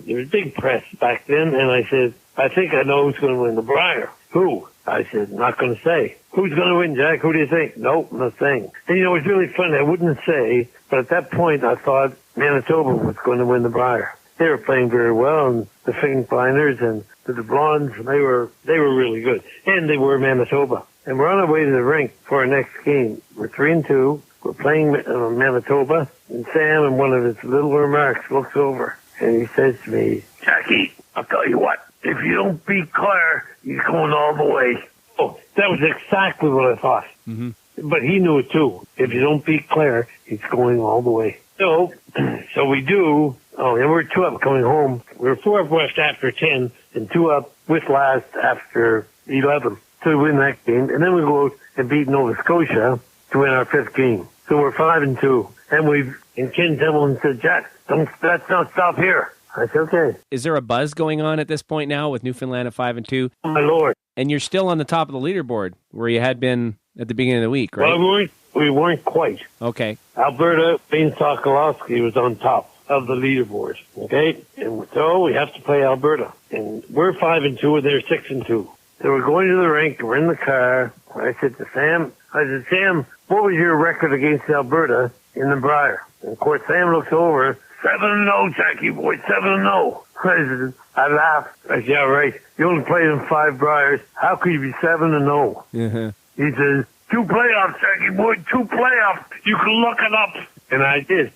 was big press back then, and I said, "I think I know who's going to win the Brier." "Who?" I said, "Not going to say." "Who's going to win, Jack? Who do you think?" "Nope, not saying." And it was really funny. I wouldn't say, but at that point I thought Manitoba was going to win the Brier. They were playing very well, and the Finkenbinders and the Blondes, they were really good. And they were Manitoba. And we're on our way to the rink for our next game. We're 3-2. We're playing Manitoba, and Sam, in one of his little remarks, looks over, and he says to me, "Jackie, I'll tell you what, if you don't beat Claire, you're going all the way." Oh, that was exactly what I thought. But he knew it too. If you don't beat Claire, he's going all the way. So we do. Oh, and we're 2 up coming home. We're 4 up west after 10 and 2 up with last after 11. So we win that game. And then we go out and beat Nova Scotia to win our 5th game. So we're 5-2. And Ken Templeton said, "Jack, let's not stop here." I said, "Okay." Is there a buzz going on at this point now with Newfoundland at 5-2? Oh, my Lord. And you're still on the top of the leaderboard where you had been at the beginning of the week, right? Well, we weren't quite. Okay. Alberta, Wayne Sokolowski was on top of the leaderboard. Okay? And so we have to play Alberta. And we're 5-2 and they're 6-2. So we're going to the rink, we're in the car. I said to Sam, "Sam, what was your record against Alberta in the Brier?" And of course Sam looks over, 7-0, Jackie boy, 7-0. I laughed. I said, "Yeah, right. You only played in 5 Briers. How could you be 7-0? He says, 2 playoffs, Jackie boy, 2 playoffs. You can look it up. And I did.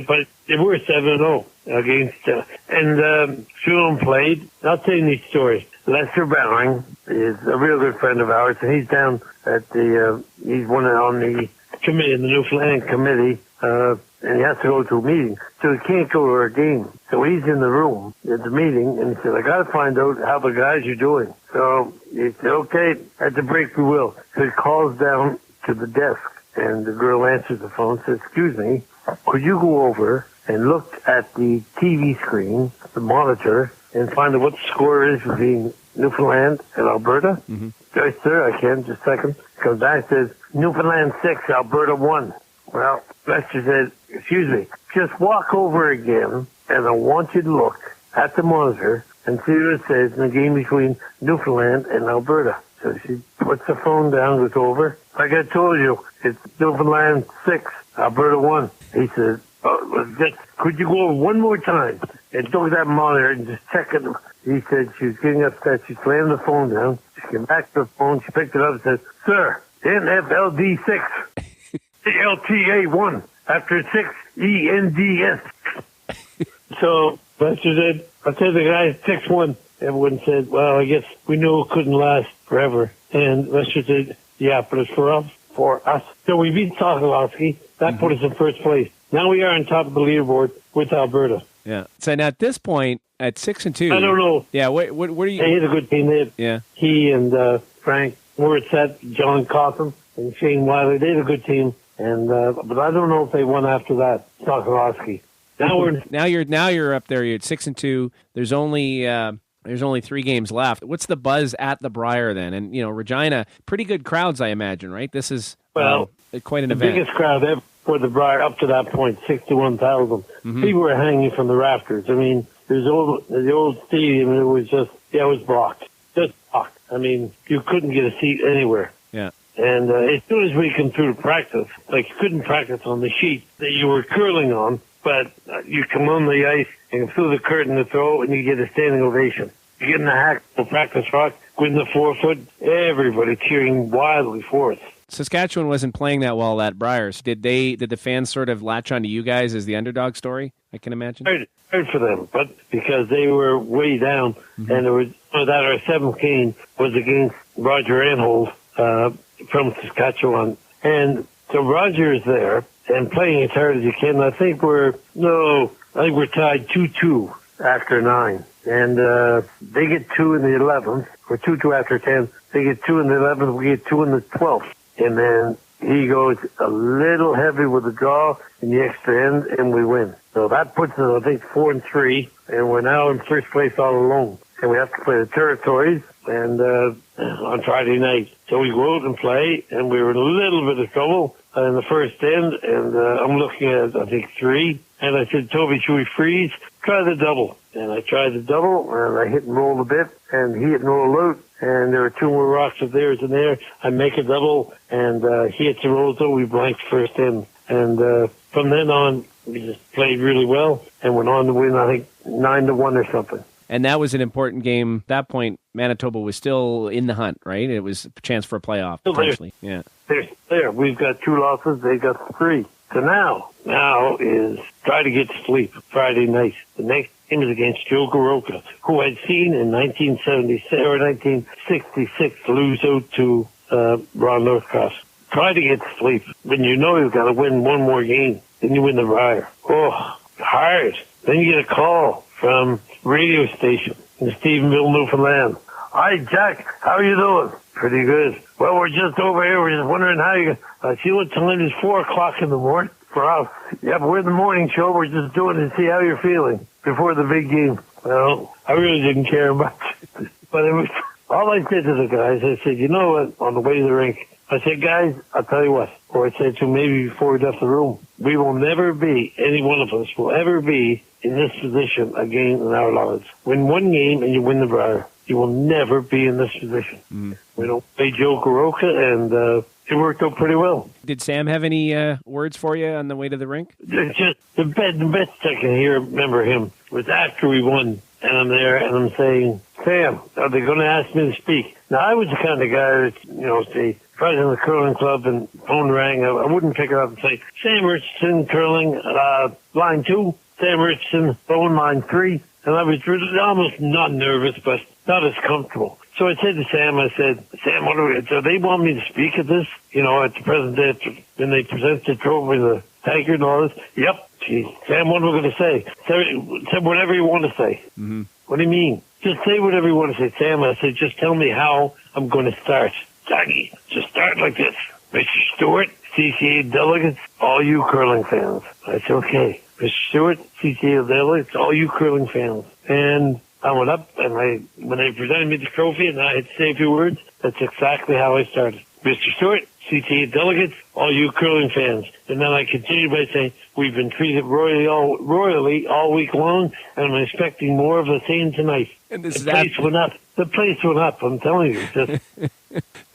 But they were 7-0 against, and two of them played. I'll tell you these stories. Lester Bowering is a real good friend of ours, and he's down at he's one on the committee, the Newfoundland committee, and he has to go to a meeting, so he can't go to our game. So he's in the room at the meeting, and he said, "I got to find out how the guys are doing." So he said, "Okay, at the break we will." So he calls down to the desk, and the girl answers the phone and says, "Excuse me, could you go over and look at the TV screen, the monitor, and find out what the score is between Newfoundland and Alberta. Mm-hmm. Yes, sir, I can. Just a second. Comes back, says, Newfoundland 6, Alberta 1. Well, Lester said, excuse me, just walk over again, and I want you to look at the monitor and see what it says in the game between Newfoundland and Alberta. So she puts the phone down, goes over. Like I told you, it's Newfoundland 6, Alberta 1. He said, could you go over one more time and look at that monitor and just check it? He said she was getting upset. She slammed the phone down. She came back to the phone. She picked it up and said, sir, NFLD 6, LTA 1, after 6, ENDS. So Lester said, I said the guy 6-1. Everyone said, well, I guess we knew it couldn't last forever. And Lester said, yeah, but it's for us. So we beat Sokolowski. That put us in first place. Now we are on top of the leaderboard with Alberta. Yeah. So now at this point, at 6-2. I don't know. Yeah. What are you? They had a good team. They had he and Frank Moritz, John Cotham, and Shane Wiley. They had a good team. And but I don't know if they won after that. Sokolowski. Now you're up there. You're at 6-2. There's only 3 games left. What's the buzz at the Brier then? And Regina, pretty good crowds, I imagine, right? This is quite an event. Biggest crowd ever for the Brier up to that point, 61,000. Mm-hmm. People were hanging from the rafters. I mean, the old stadium. It was just it was blocked, just blocked. I mean, you couldn't get a seat anywhere. Yeah. And as soon as we come through to practice, like you couldn't practice on the sheet that you were curling on. But you come on the ice and through the curtain to throw, and you get a standing ovation. You get in the hack for practice rock, win the 4-foot, everybody cheering wildly for us. Saskatchewan wasn't playing that well at Briers. Did the fans sort of latch onto you guys as the underdog story? I can imagine. Hard for them, but because they were way down, and there was that our 7th game was against Roger Anhold from Saskatchewan, and so Roger is there. And playing as hard as you can. I think we're tied 2-2 after 9. And they get 2 in the 11th. We're 2-2 after 10. They get 2 in the 11th. We get 2 in the 12th. And then he goes a little heavy with the draw in the extra end, and we win. So that puts us, I think, 4-3. And we're now in first place all alone. And we have to play the Territories and on Friday night. So we go out and play, and we were in a little bit of trouble in the first end, and I'm looking at, I think, 3. And I said, Toby, should we freeze? Try the double. And I tried the double, and I hit and rolled a bit, and he hit and rolled out, and there were 2 more rocks of theirs in there. I make a double, and he hits and rolls out. We blanked first end. And from then on, we just played really well, and went on to win, I think, 9-1 or something. And that was an important game. At that point, Manitoba was still in the hunt, right? It was a chance for a playoff, potentially. Yeah. They're there. We've got 2 losses. They got 3. So now is try to get to sleep Friday night. The next game is against Joe Goroka, who I'd seen in 1976 or 1966 lose out to Ron Northcross. Try to get to sleep. When you know you've got to win one more game, then you win the Brier. Oh, hard. Then you get a call from radio station in Stephenville, Newfoundland. Hi, Jack. How are you doing? Pretty good. Well, we're just over here. We're just wondering how you... I see what time it is, 4 o'clock in the morning for us. Yeah, but we're the morning show. We're just doing it to see how you're feeling before the big game. Well, I really didn't care much. But it was... All I said to the guys, I said, you know what, on the way to the rink, I said, guys, I'll tell you what. Or I said to them maybe before we left the room, we will never be, any one of us will ever be in this position again in our lives. Win one game and you win the Brier. You will never be in this position. Mm. We don't play Joe Goroka, and it worked out pretty well. Did Sam have any words for you on the way to the rink? Just the best I can remember him was after we won, and I'm there and I'm saying, Sam, are they going to ask me to speak? Now, I was the kind of guy that, say, if I was in the curling club and phone rang, I wouldn't pick it up and say, Sam Richardson, curling, line 2, Sam Richardson, phone line 3. And I was almost not nervous, but not as comfortable. So I said to Sam, Sam, what do so they want me to speak at this? At the present day, when they present the trophy, the tankard and all this? Yep. Geez. Sam, what am I going to say? Say whatever you want to say. Mm-hmm. What do you mean? Just say whatever you want to say. Sam, I said, just tell me how I'm going to start. Jackie, just start like this. Mr. Stewart, CCA delegates, all you curling fans. I said, okay. Mr. Stewart, CCA delegates, all you curling fans. And I went up, and when they presented me the trophy and I had to say a few words, that's exactly how I started. Mr. Stewart, CTA delegates, all you curling fans. And then I continued by saying, we've been treated royally all week long, and I'm expecting more of the same tonight. And the place went up. The place went up, I'm telling you. Just,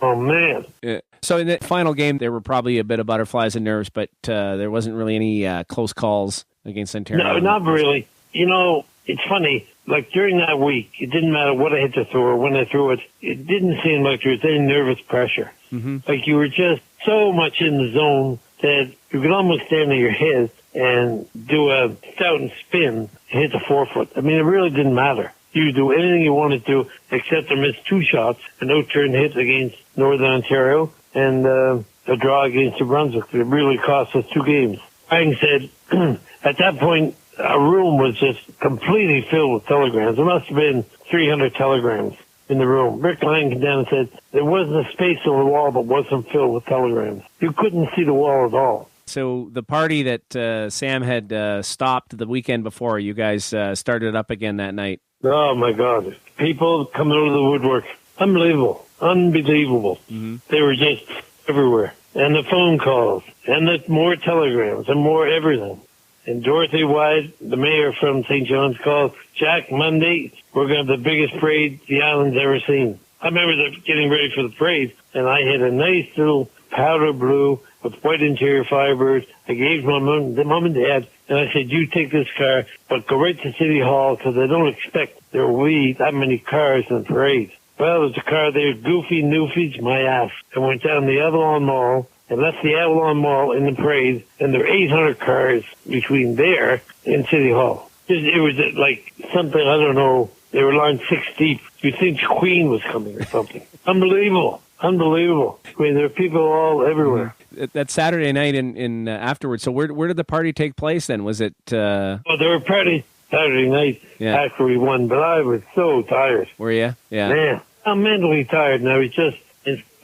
oh, man. Yeah. So in the final game, there were probably a bit of butterflies and nerves, but there wasn't really any close calls against Ontario. No, not really. You know, it's funny. Like, during that week, it didn't matter what I had to throw or when I threw it. It didn't seem like there was any nervous pressure. Mm-hmm. Like, you were just so much in the zone that you could almost stand on your head and do a stout and spin and hit the 4-foot. I mean, it really didn't matter. You could do anything you wanted to, except to miss 2 shots, a no-turn hit against Northern Ontario and a draw against New Brunswick. It really cost us 2 games. Having said, at that point, our room was just completely filled with telegrams. There must have been 300 telegrams in the room. Rick Lang came down and said there wasn't a space on the wall that wasn't filled with telegrams. You couldn't see the wall at all. So the party that Sam had stopped the weekend before, you guys started up again that night. Oh, my God. People coming out of the woodwork. Unbelievable. Unbelievable. Mm-hmm. They were just everywhere. And the phone calls. And the more telegrams and more everything. And Dorothy White, the mayor from St. John's, called, Jack, Monday, we're going to have the biggest parade the island's ever seen. I remember getting ready for the parade, and I had a nice little powder blue with white interior fibers. I gave my mom and dad, and I said, you take this car, but go right to City Hall, because I don't expect there will be that many cars in the parade. Well, there's a car there, Goofy Newfies, my ass. I went down the Avalon Mall, and left the Avalon Mall in the parade, and there were 800 cars between there and City Hall. It was like something, I don't know, they were lined 6 deep. You'd think the Queen was coming or something. Unbelievable. Unbelievable. I mean, there are people all everywhere. That Saturday night in afterwards, so where did the party take place then? Was it... Well, there were parties Saturday night after we won, but I was so tired. Were you? Yeah. Man, I'm mentally tired, and I was just...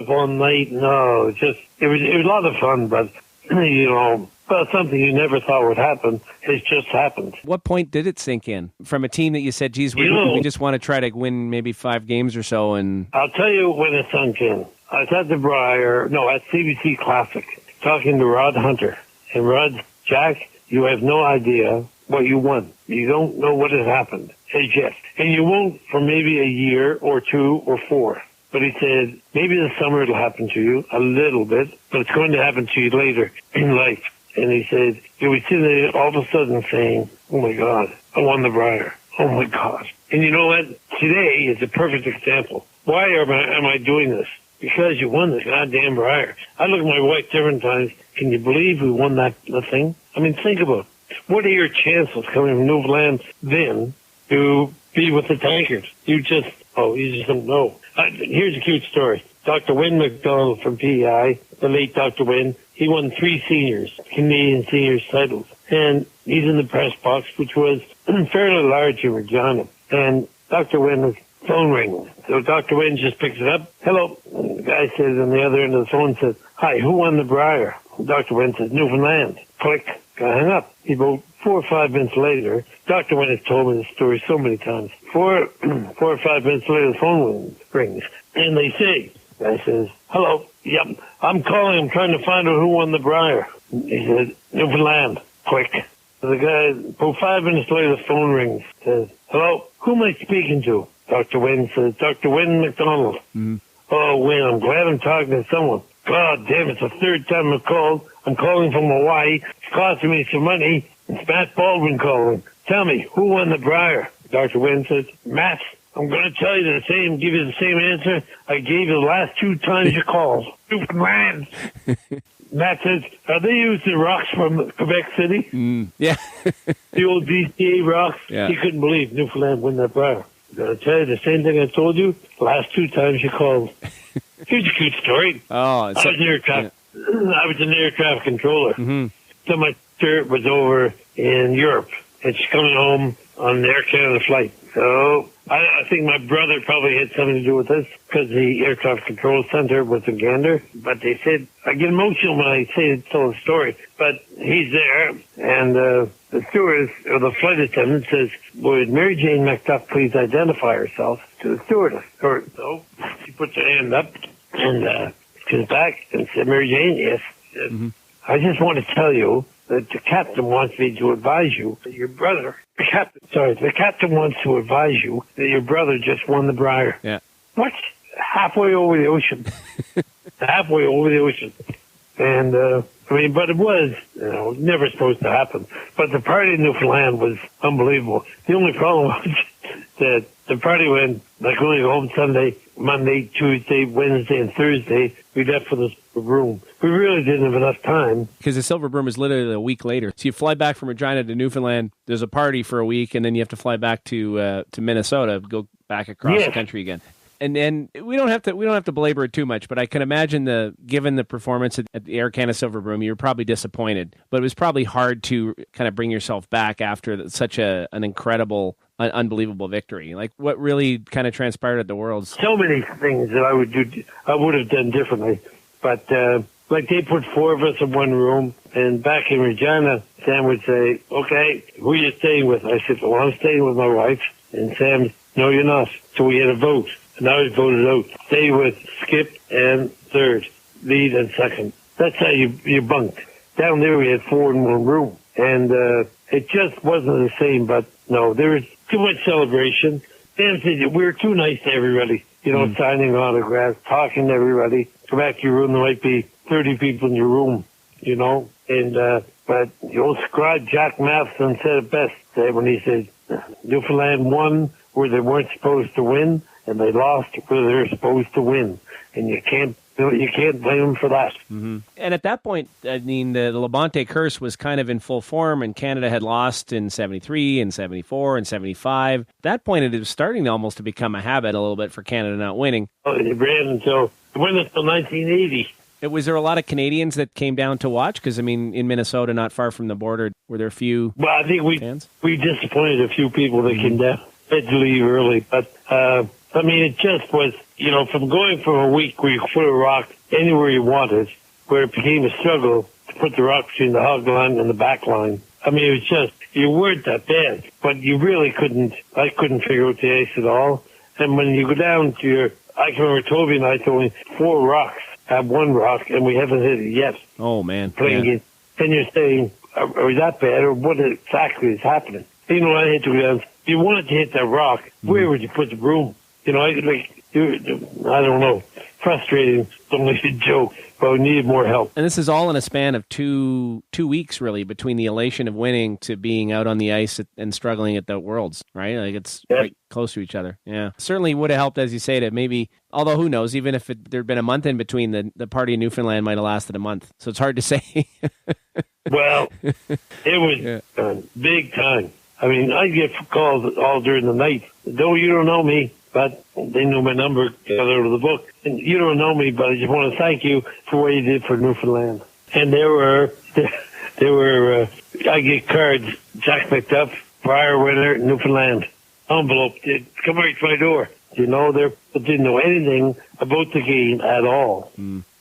one night, no, it was a lot of fun, but, you know, well, something you never thought would happen has just happened. What point did it sink in? From a team that you said, geez, we just want to try to win maybe 5 games or so, and... I'll tell you when it sunk in. I was at at CBC Classic, talking to Rod Hunter. And Rod, Jack, you have no idea what you won. You don't know what has happened as yet. And you won't for maybe a year or 2 or 4. But he said, maybe this summer it'll happen to you a little bit, but it's going to happen to you later in life. And he said, you would sit there all of a sudden saying, oh my God, I won the Brier. Oh my God. And you know what? Today is a perfect example. Why am I doing this? Because you won this goddamn Brier. I look at my wife different times. Can you believe we won that thing? I mean, think about it. What are your chances coming from Newfoundland then to be with the tankers? You just don't know. Here's a cute story. Dr. Wynne McDonald from PEI, the late Dr. Wynne, he won 3 Canadian seniors titles. And he's in the press box, which was fairly large in Regina. And Dr. Wynne's phone rings. So Dr. Wynne just picks it up. Hello. And the guy says on the other end of the phone, says, hi, who won the Brier? Dr. Wynne says, Newfoundland. Click. Guy hung up. He wrote 4 or 5 minutes later. Dr. Wynne has told me this story so many times. 4 or 5 minutes later, the phone rings. And they say, guy says, hello. Yep. I'm calling. I'm trying to find out who won the Brier. He said, Newfoundland. Click. So the guy, 5 minutes later, the phone rings. Says, hello. Who am I speaking to? Dr. Wynne says, Dr. Wynne McDonald. Mm-hmm. Oh, Wynne, I'm glad I'm talking to someone. God damn, it's the 3rd time I've called. I'm calling from Hawaii. It's costing me some money. It's Matt Baldwin calling. Tell me, who won the Brier? Dr. Wynne says, Matt, I'm going to tell you give you the same answer I gave you the last 2 times you called. Newfoundland. Matt says, are they using rocks from Quebec City? Yeah. The old DCA rocks? Yeah. He couldn't believe Newfoundland won that Brier. I'm going to tell you the same thing I told you the last 2 times you called. Here's a cute story. Oh, I was an air traffic controller. Mm-hmm. So my sister was over in Europe, and she's coming home on an Air Canada flight. So I think my brother probably had something to do with this because the air traffic control center was in Gander. But they said, I get emotional when I tell the story, but he's there, and the stewardess, or the flight attendant says, would Mary Jane MacDuff please identify herself to the stewardess? So she puts her hand up and comes back and said, Mary Jane, yes. Mm-hmm. I just want to tell you that the captain wants me to advise you that your brother, the captain wants to advise you that your brother just won the Brier. Yeah. What? Halfway over the ocean. Halfway over the ocean. And, but it was, never supposed to happen. But the party in Newfoundland was unbelievable. The only problem was that the party went, like, going home Sunday, Monday, Tuesday, Wednesday, and Thursday. We left for the room. We really didn't have enough time. Because the Silver Broom is literally a week later. So you fly back from Regina to Newfoundland, there's a party for a week, and then you have to fly back to Minnesota, go back across the country again. And we don't have to belabor it too much, but I can imagine given the performance at the Air Canada Silver Broom, you're probably disappointed. But it was probably hard to kind of bring yourself back after such an incredible, unbelievable victory. Like, what really kind of transpired at the Worlds? So many things that I would have done differently. But like, they put four of us in one room, and back in Regina, Sam would say, "Okay, who are you staying with?" I said, "Well, I'm staying with my wife." And Sam, "No, you're not." So we had a vote. And I was voted out. Stay with Skip and third, lead and second. That's how you bunked. Down there we had four in one room. And it just wasn't the same. But no, there was too much celebration. Sam said we were too nice to everybody. Signing autographs, talking to everybody. Go back to your room, there might be 30 people in your room, And but the old scribe Jack Matheson said it best when he said, Newfoundland won where they weren't supposed to win, and they lost where they were supposed to win. And you can't blame them for that. Mm-hmm. And at that point, I mean, the Labonte curse was kind of in full form, and Canada had lost in 73 and 74 and 75. At that point, it was starting almost to become a habit a little bit for Canada not winning. It went until 1980. Was there a lot of Canadians that came down to watch? Because, I mean, in Minnesota, not far from the border, were there a few Well, I think we disappointed a few people that came down. Had to leave early. But, it just was, from going from a week where you could put a rock anywhere you wanted, where it became a struggle to put the rock between the hog line and the back line. It was just, you weren't that bad, but you really I couldn't figure out the ice at all. And when you go down to I can remember Toby and I throwing 4 rocks at one rock, and we haven't hit it yet. Oh, man. Playing it. And you're saying, are we that bad, or what exactly is happening? I had to go down. If you wanted to hit that rock, where would you put the broom? I don't know. Frustrating. Don't make a joke, but we needed more help. And this is all in a span of two weeks, really, between the elation of winning to being out on the ice and struggling at the Worlds, right? Like, it's right close to each other. Yeah. Certainly would have helped, as you say, to maybe, although who knows, even if there'd been a month in between, the party in Newfoundland might have lasted a month. So it's hard to say. Well, it was big time. I get calls all during the night. No, you don't know me, but they knew my number, got out of the book. And you don't know me, but I just want to thank you for what you did for Newfoundland. And there were, I get cards, Jack MacDuff, Brier winner, Newfoundland. Envelope, they'd come right to my door. They didn't know anything about the game at all.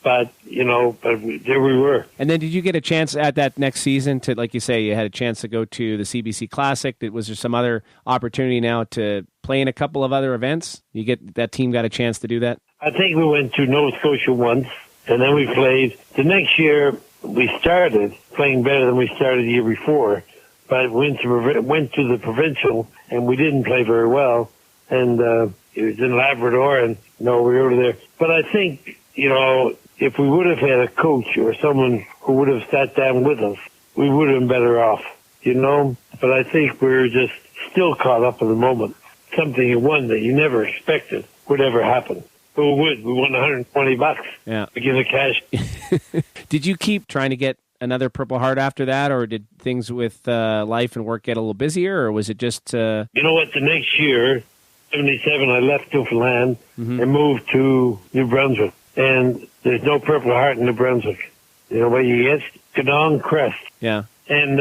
But, there we were. And then did you get a chance at that next season to, like you say, you had a chance to go to the CBC Classic? Was there some other opportunity now to play in a couple of other events? That team got a chance to do that? I think we went to Nova Scotia once, and then we played. The next year, we started playing better than we started the year before, but went to the provincial, and we didn't play very well. And it was in Labrador, and we were over there. But I think, if we would have had a coach or someone who would have sat down with us, we would have been better off, But I think we're just still caught up in the moment. Something you won that you never expected would ever happen. But we would. We won $120. Yeah. To give the cash. Did you keep trying to get another Purple Heart after that, or did things with life and work get a little busier, or was it just... You know what? The next year, 77, I left Newfoundland and moved to New Brunswick. And there's no Purple Heart in New Brunswick. What you get? Canong Crest. Yeah. And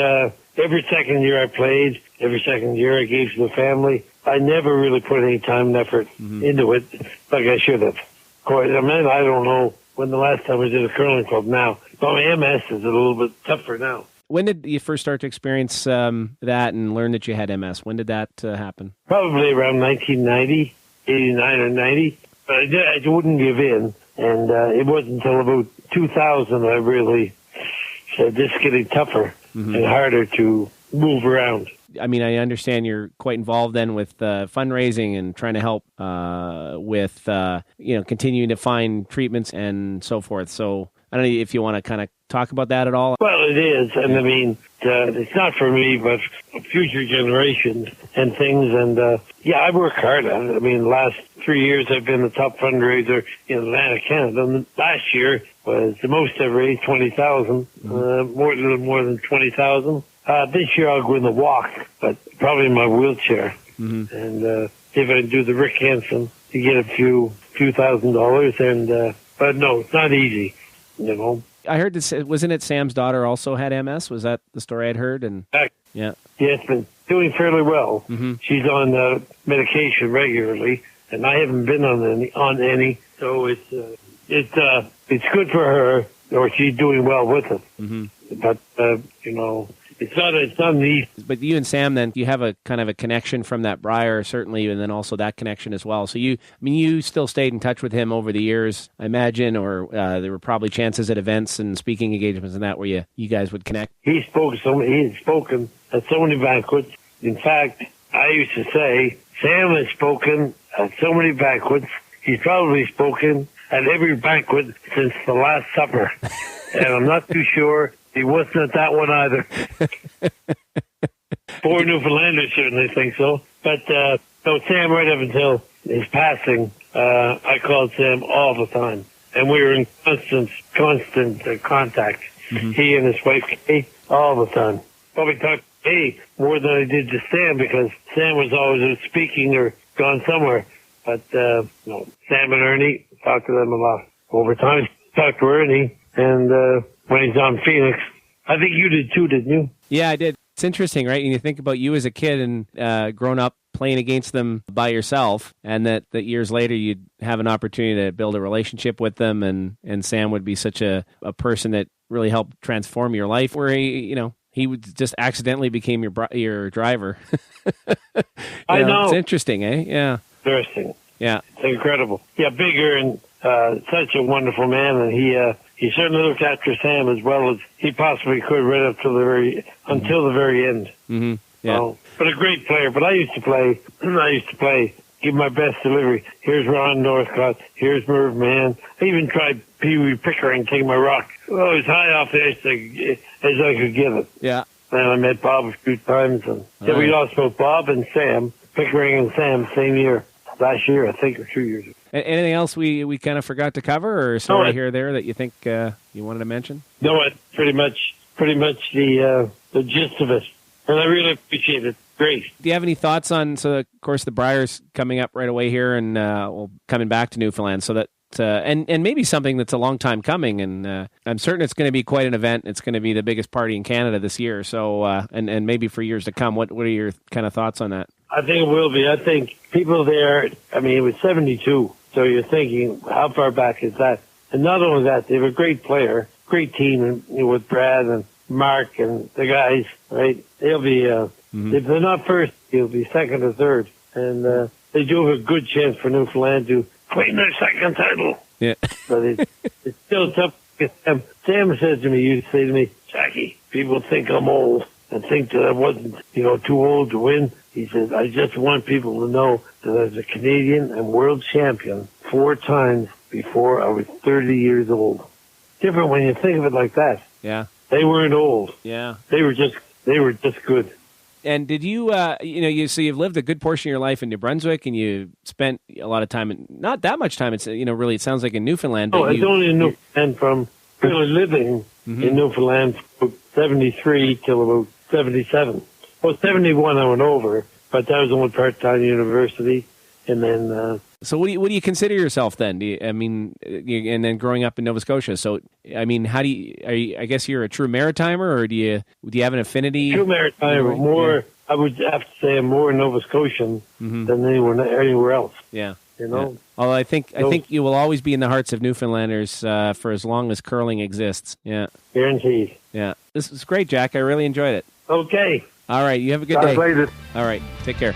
every second year I played, every second year I gave to the family. I never really put any time and effort into it like I should have. Of course, I mean, I don't know when the last time I was in a curling club now. But my MS is a little bit tougher now. When did you first start to experience that and learn that you had MS? When did that happen? Probably around 1990, 89 or 90. But I wouldn't give in. And it wasn't until about 2000 I really said, this is getting tougher and harder to move around. I mean, I understand you're quite involved then with fundraising and trying to help with, continuing to find treatments and so forth. So I don't know if you want to kind of talk about that at all. Well, it is. And I mean, it's not for me, but future generations and things. And I work hard on it. I mean, the last 3 years I've been the top fundraiser in Atlantic Canada. And last year was the most I've raised, 20,000, more than 20,000. This year I'll go in the walk, but probably in my wheelchair. And if I do the Rick Hansen to get a few $1,000. And but no, it's not easy, you know. I heard this. Wasn't it Sam's daughter also had MS? Was that the story I'd heard? And yeah, it's been doing fairly well. She's on medication regularly, and I haven't been on any. So it's good for her, or she's doing well with it. But it's not an easy. But you and Sam, then, you have a kind of a connection from that Brier, certainly, and then also that connection as well. So you still stayed in touch with him over the years, I imagine, or there were probably chances at events and speaking engagements and that where you guys would connect. He had spoken at so many banquets. In fact, I used to say, Sam has spoken at so many banquets. He's probably spoken at every banquet since the Last Supper. And I'm not too sure he wasn't at that one either. Poor Newfoundlanders certainly think so. But Sam, right up until his passing, I called Sam all the time. And we were in constant contact. He and his wife, Kay, all the time. Probably talked to Kay more than I did to Sam because Sam was always speaking or gone somewhere. But Sam and Ernie, talked to them a lot. Over time, talked to Ernie. And when he's on Phoenix, I think you did too, didn't you? Yeah, I did. It's interesting, right? And you think about you as a kid and grown up playing against them by yourself, and that years later you'd have an opportunity to build a relationship with them, and Sam would be such a person that really helped transform your life, where he would just accidentally became your driver. I know. It's interesting, eh? Yeah. Interesting. Yeah. It's incredible. Yeah, bigger and such a wonderful man, and he certainly looked after Sam as well as he possibly could right up to until the very end. Yeah. But a great player. But I used to play, give my best delivery. Here's Ron Northcott. Here's Merv Mann. I even tried Pee Wee Pickering, take my rock. Oh, as high off the ice as I could get it. Yeah. And I met Bob a few times. And we lost both Bob and Sam, Pickering and Sam, same year. Last year, I think, or 2 years ago. Anything else we kind of forgot to cover, or sorry here or there that you think you wanted to mention? No, it's pretty much the gist of it, and I really appreciate it. Great. Do you have any thoughts on? So, of course, the Brier's coming up right away here, and coming back to Newfoundland. So that and maybe something that's a long time coming, and I'm certain it's going to be quite an event. It's going to be the biggest party in Canada this year. So and maybe for years to come. What are your kind of thoughts on that? I think it will be. I think people there, I mean, it was 72, so you're thinking, how far back is that? And not only that, they have a great player, great team with Brad and Mark and the guys, right? They'll be, if they're not first, they'll be second or third. And they do have a good chance for Newfoundland to claim their second title. Yeah. But it's still tough. Sam said to me, you say to me, Jackie, people think I'm old and think that I wasn't, too old to win. He says, I just want people to know that I was a Canadian and world champion 4 times before I was 30 years old. Different when you think of it like that. Yeah. They weren't old. Yeah. They were just good. And did you, so you've lived a good portion of your life in New Brunswick, and you spent a lot of time, not that much time, it's, really, it sounds like in Newfoundland. But it's only in Newfoundland from really living in Newfoundland from 73 till about 77. Well, 71 I went over, but that was only part-time university. And then So what do you consider yourself then? And then growing up in Nova Scotia. So I mean, I guess you're a true Maritimer, or do you have an affinity? True Maritimer, more. Yeah. I would have to say I'm more Nova Scotian than anywhere else. Yeah. You know. Yeah. Although I think you will always be in the hearts of Newfoundlanders for as long as curling exists. Yeah. Guaranteed. Yeah. This was great, Jack. I really enjoyed it. Okay. All right. You have a good day. Later. All right. Take care.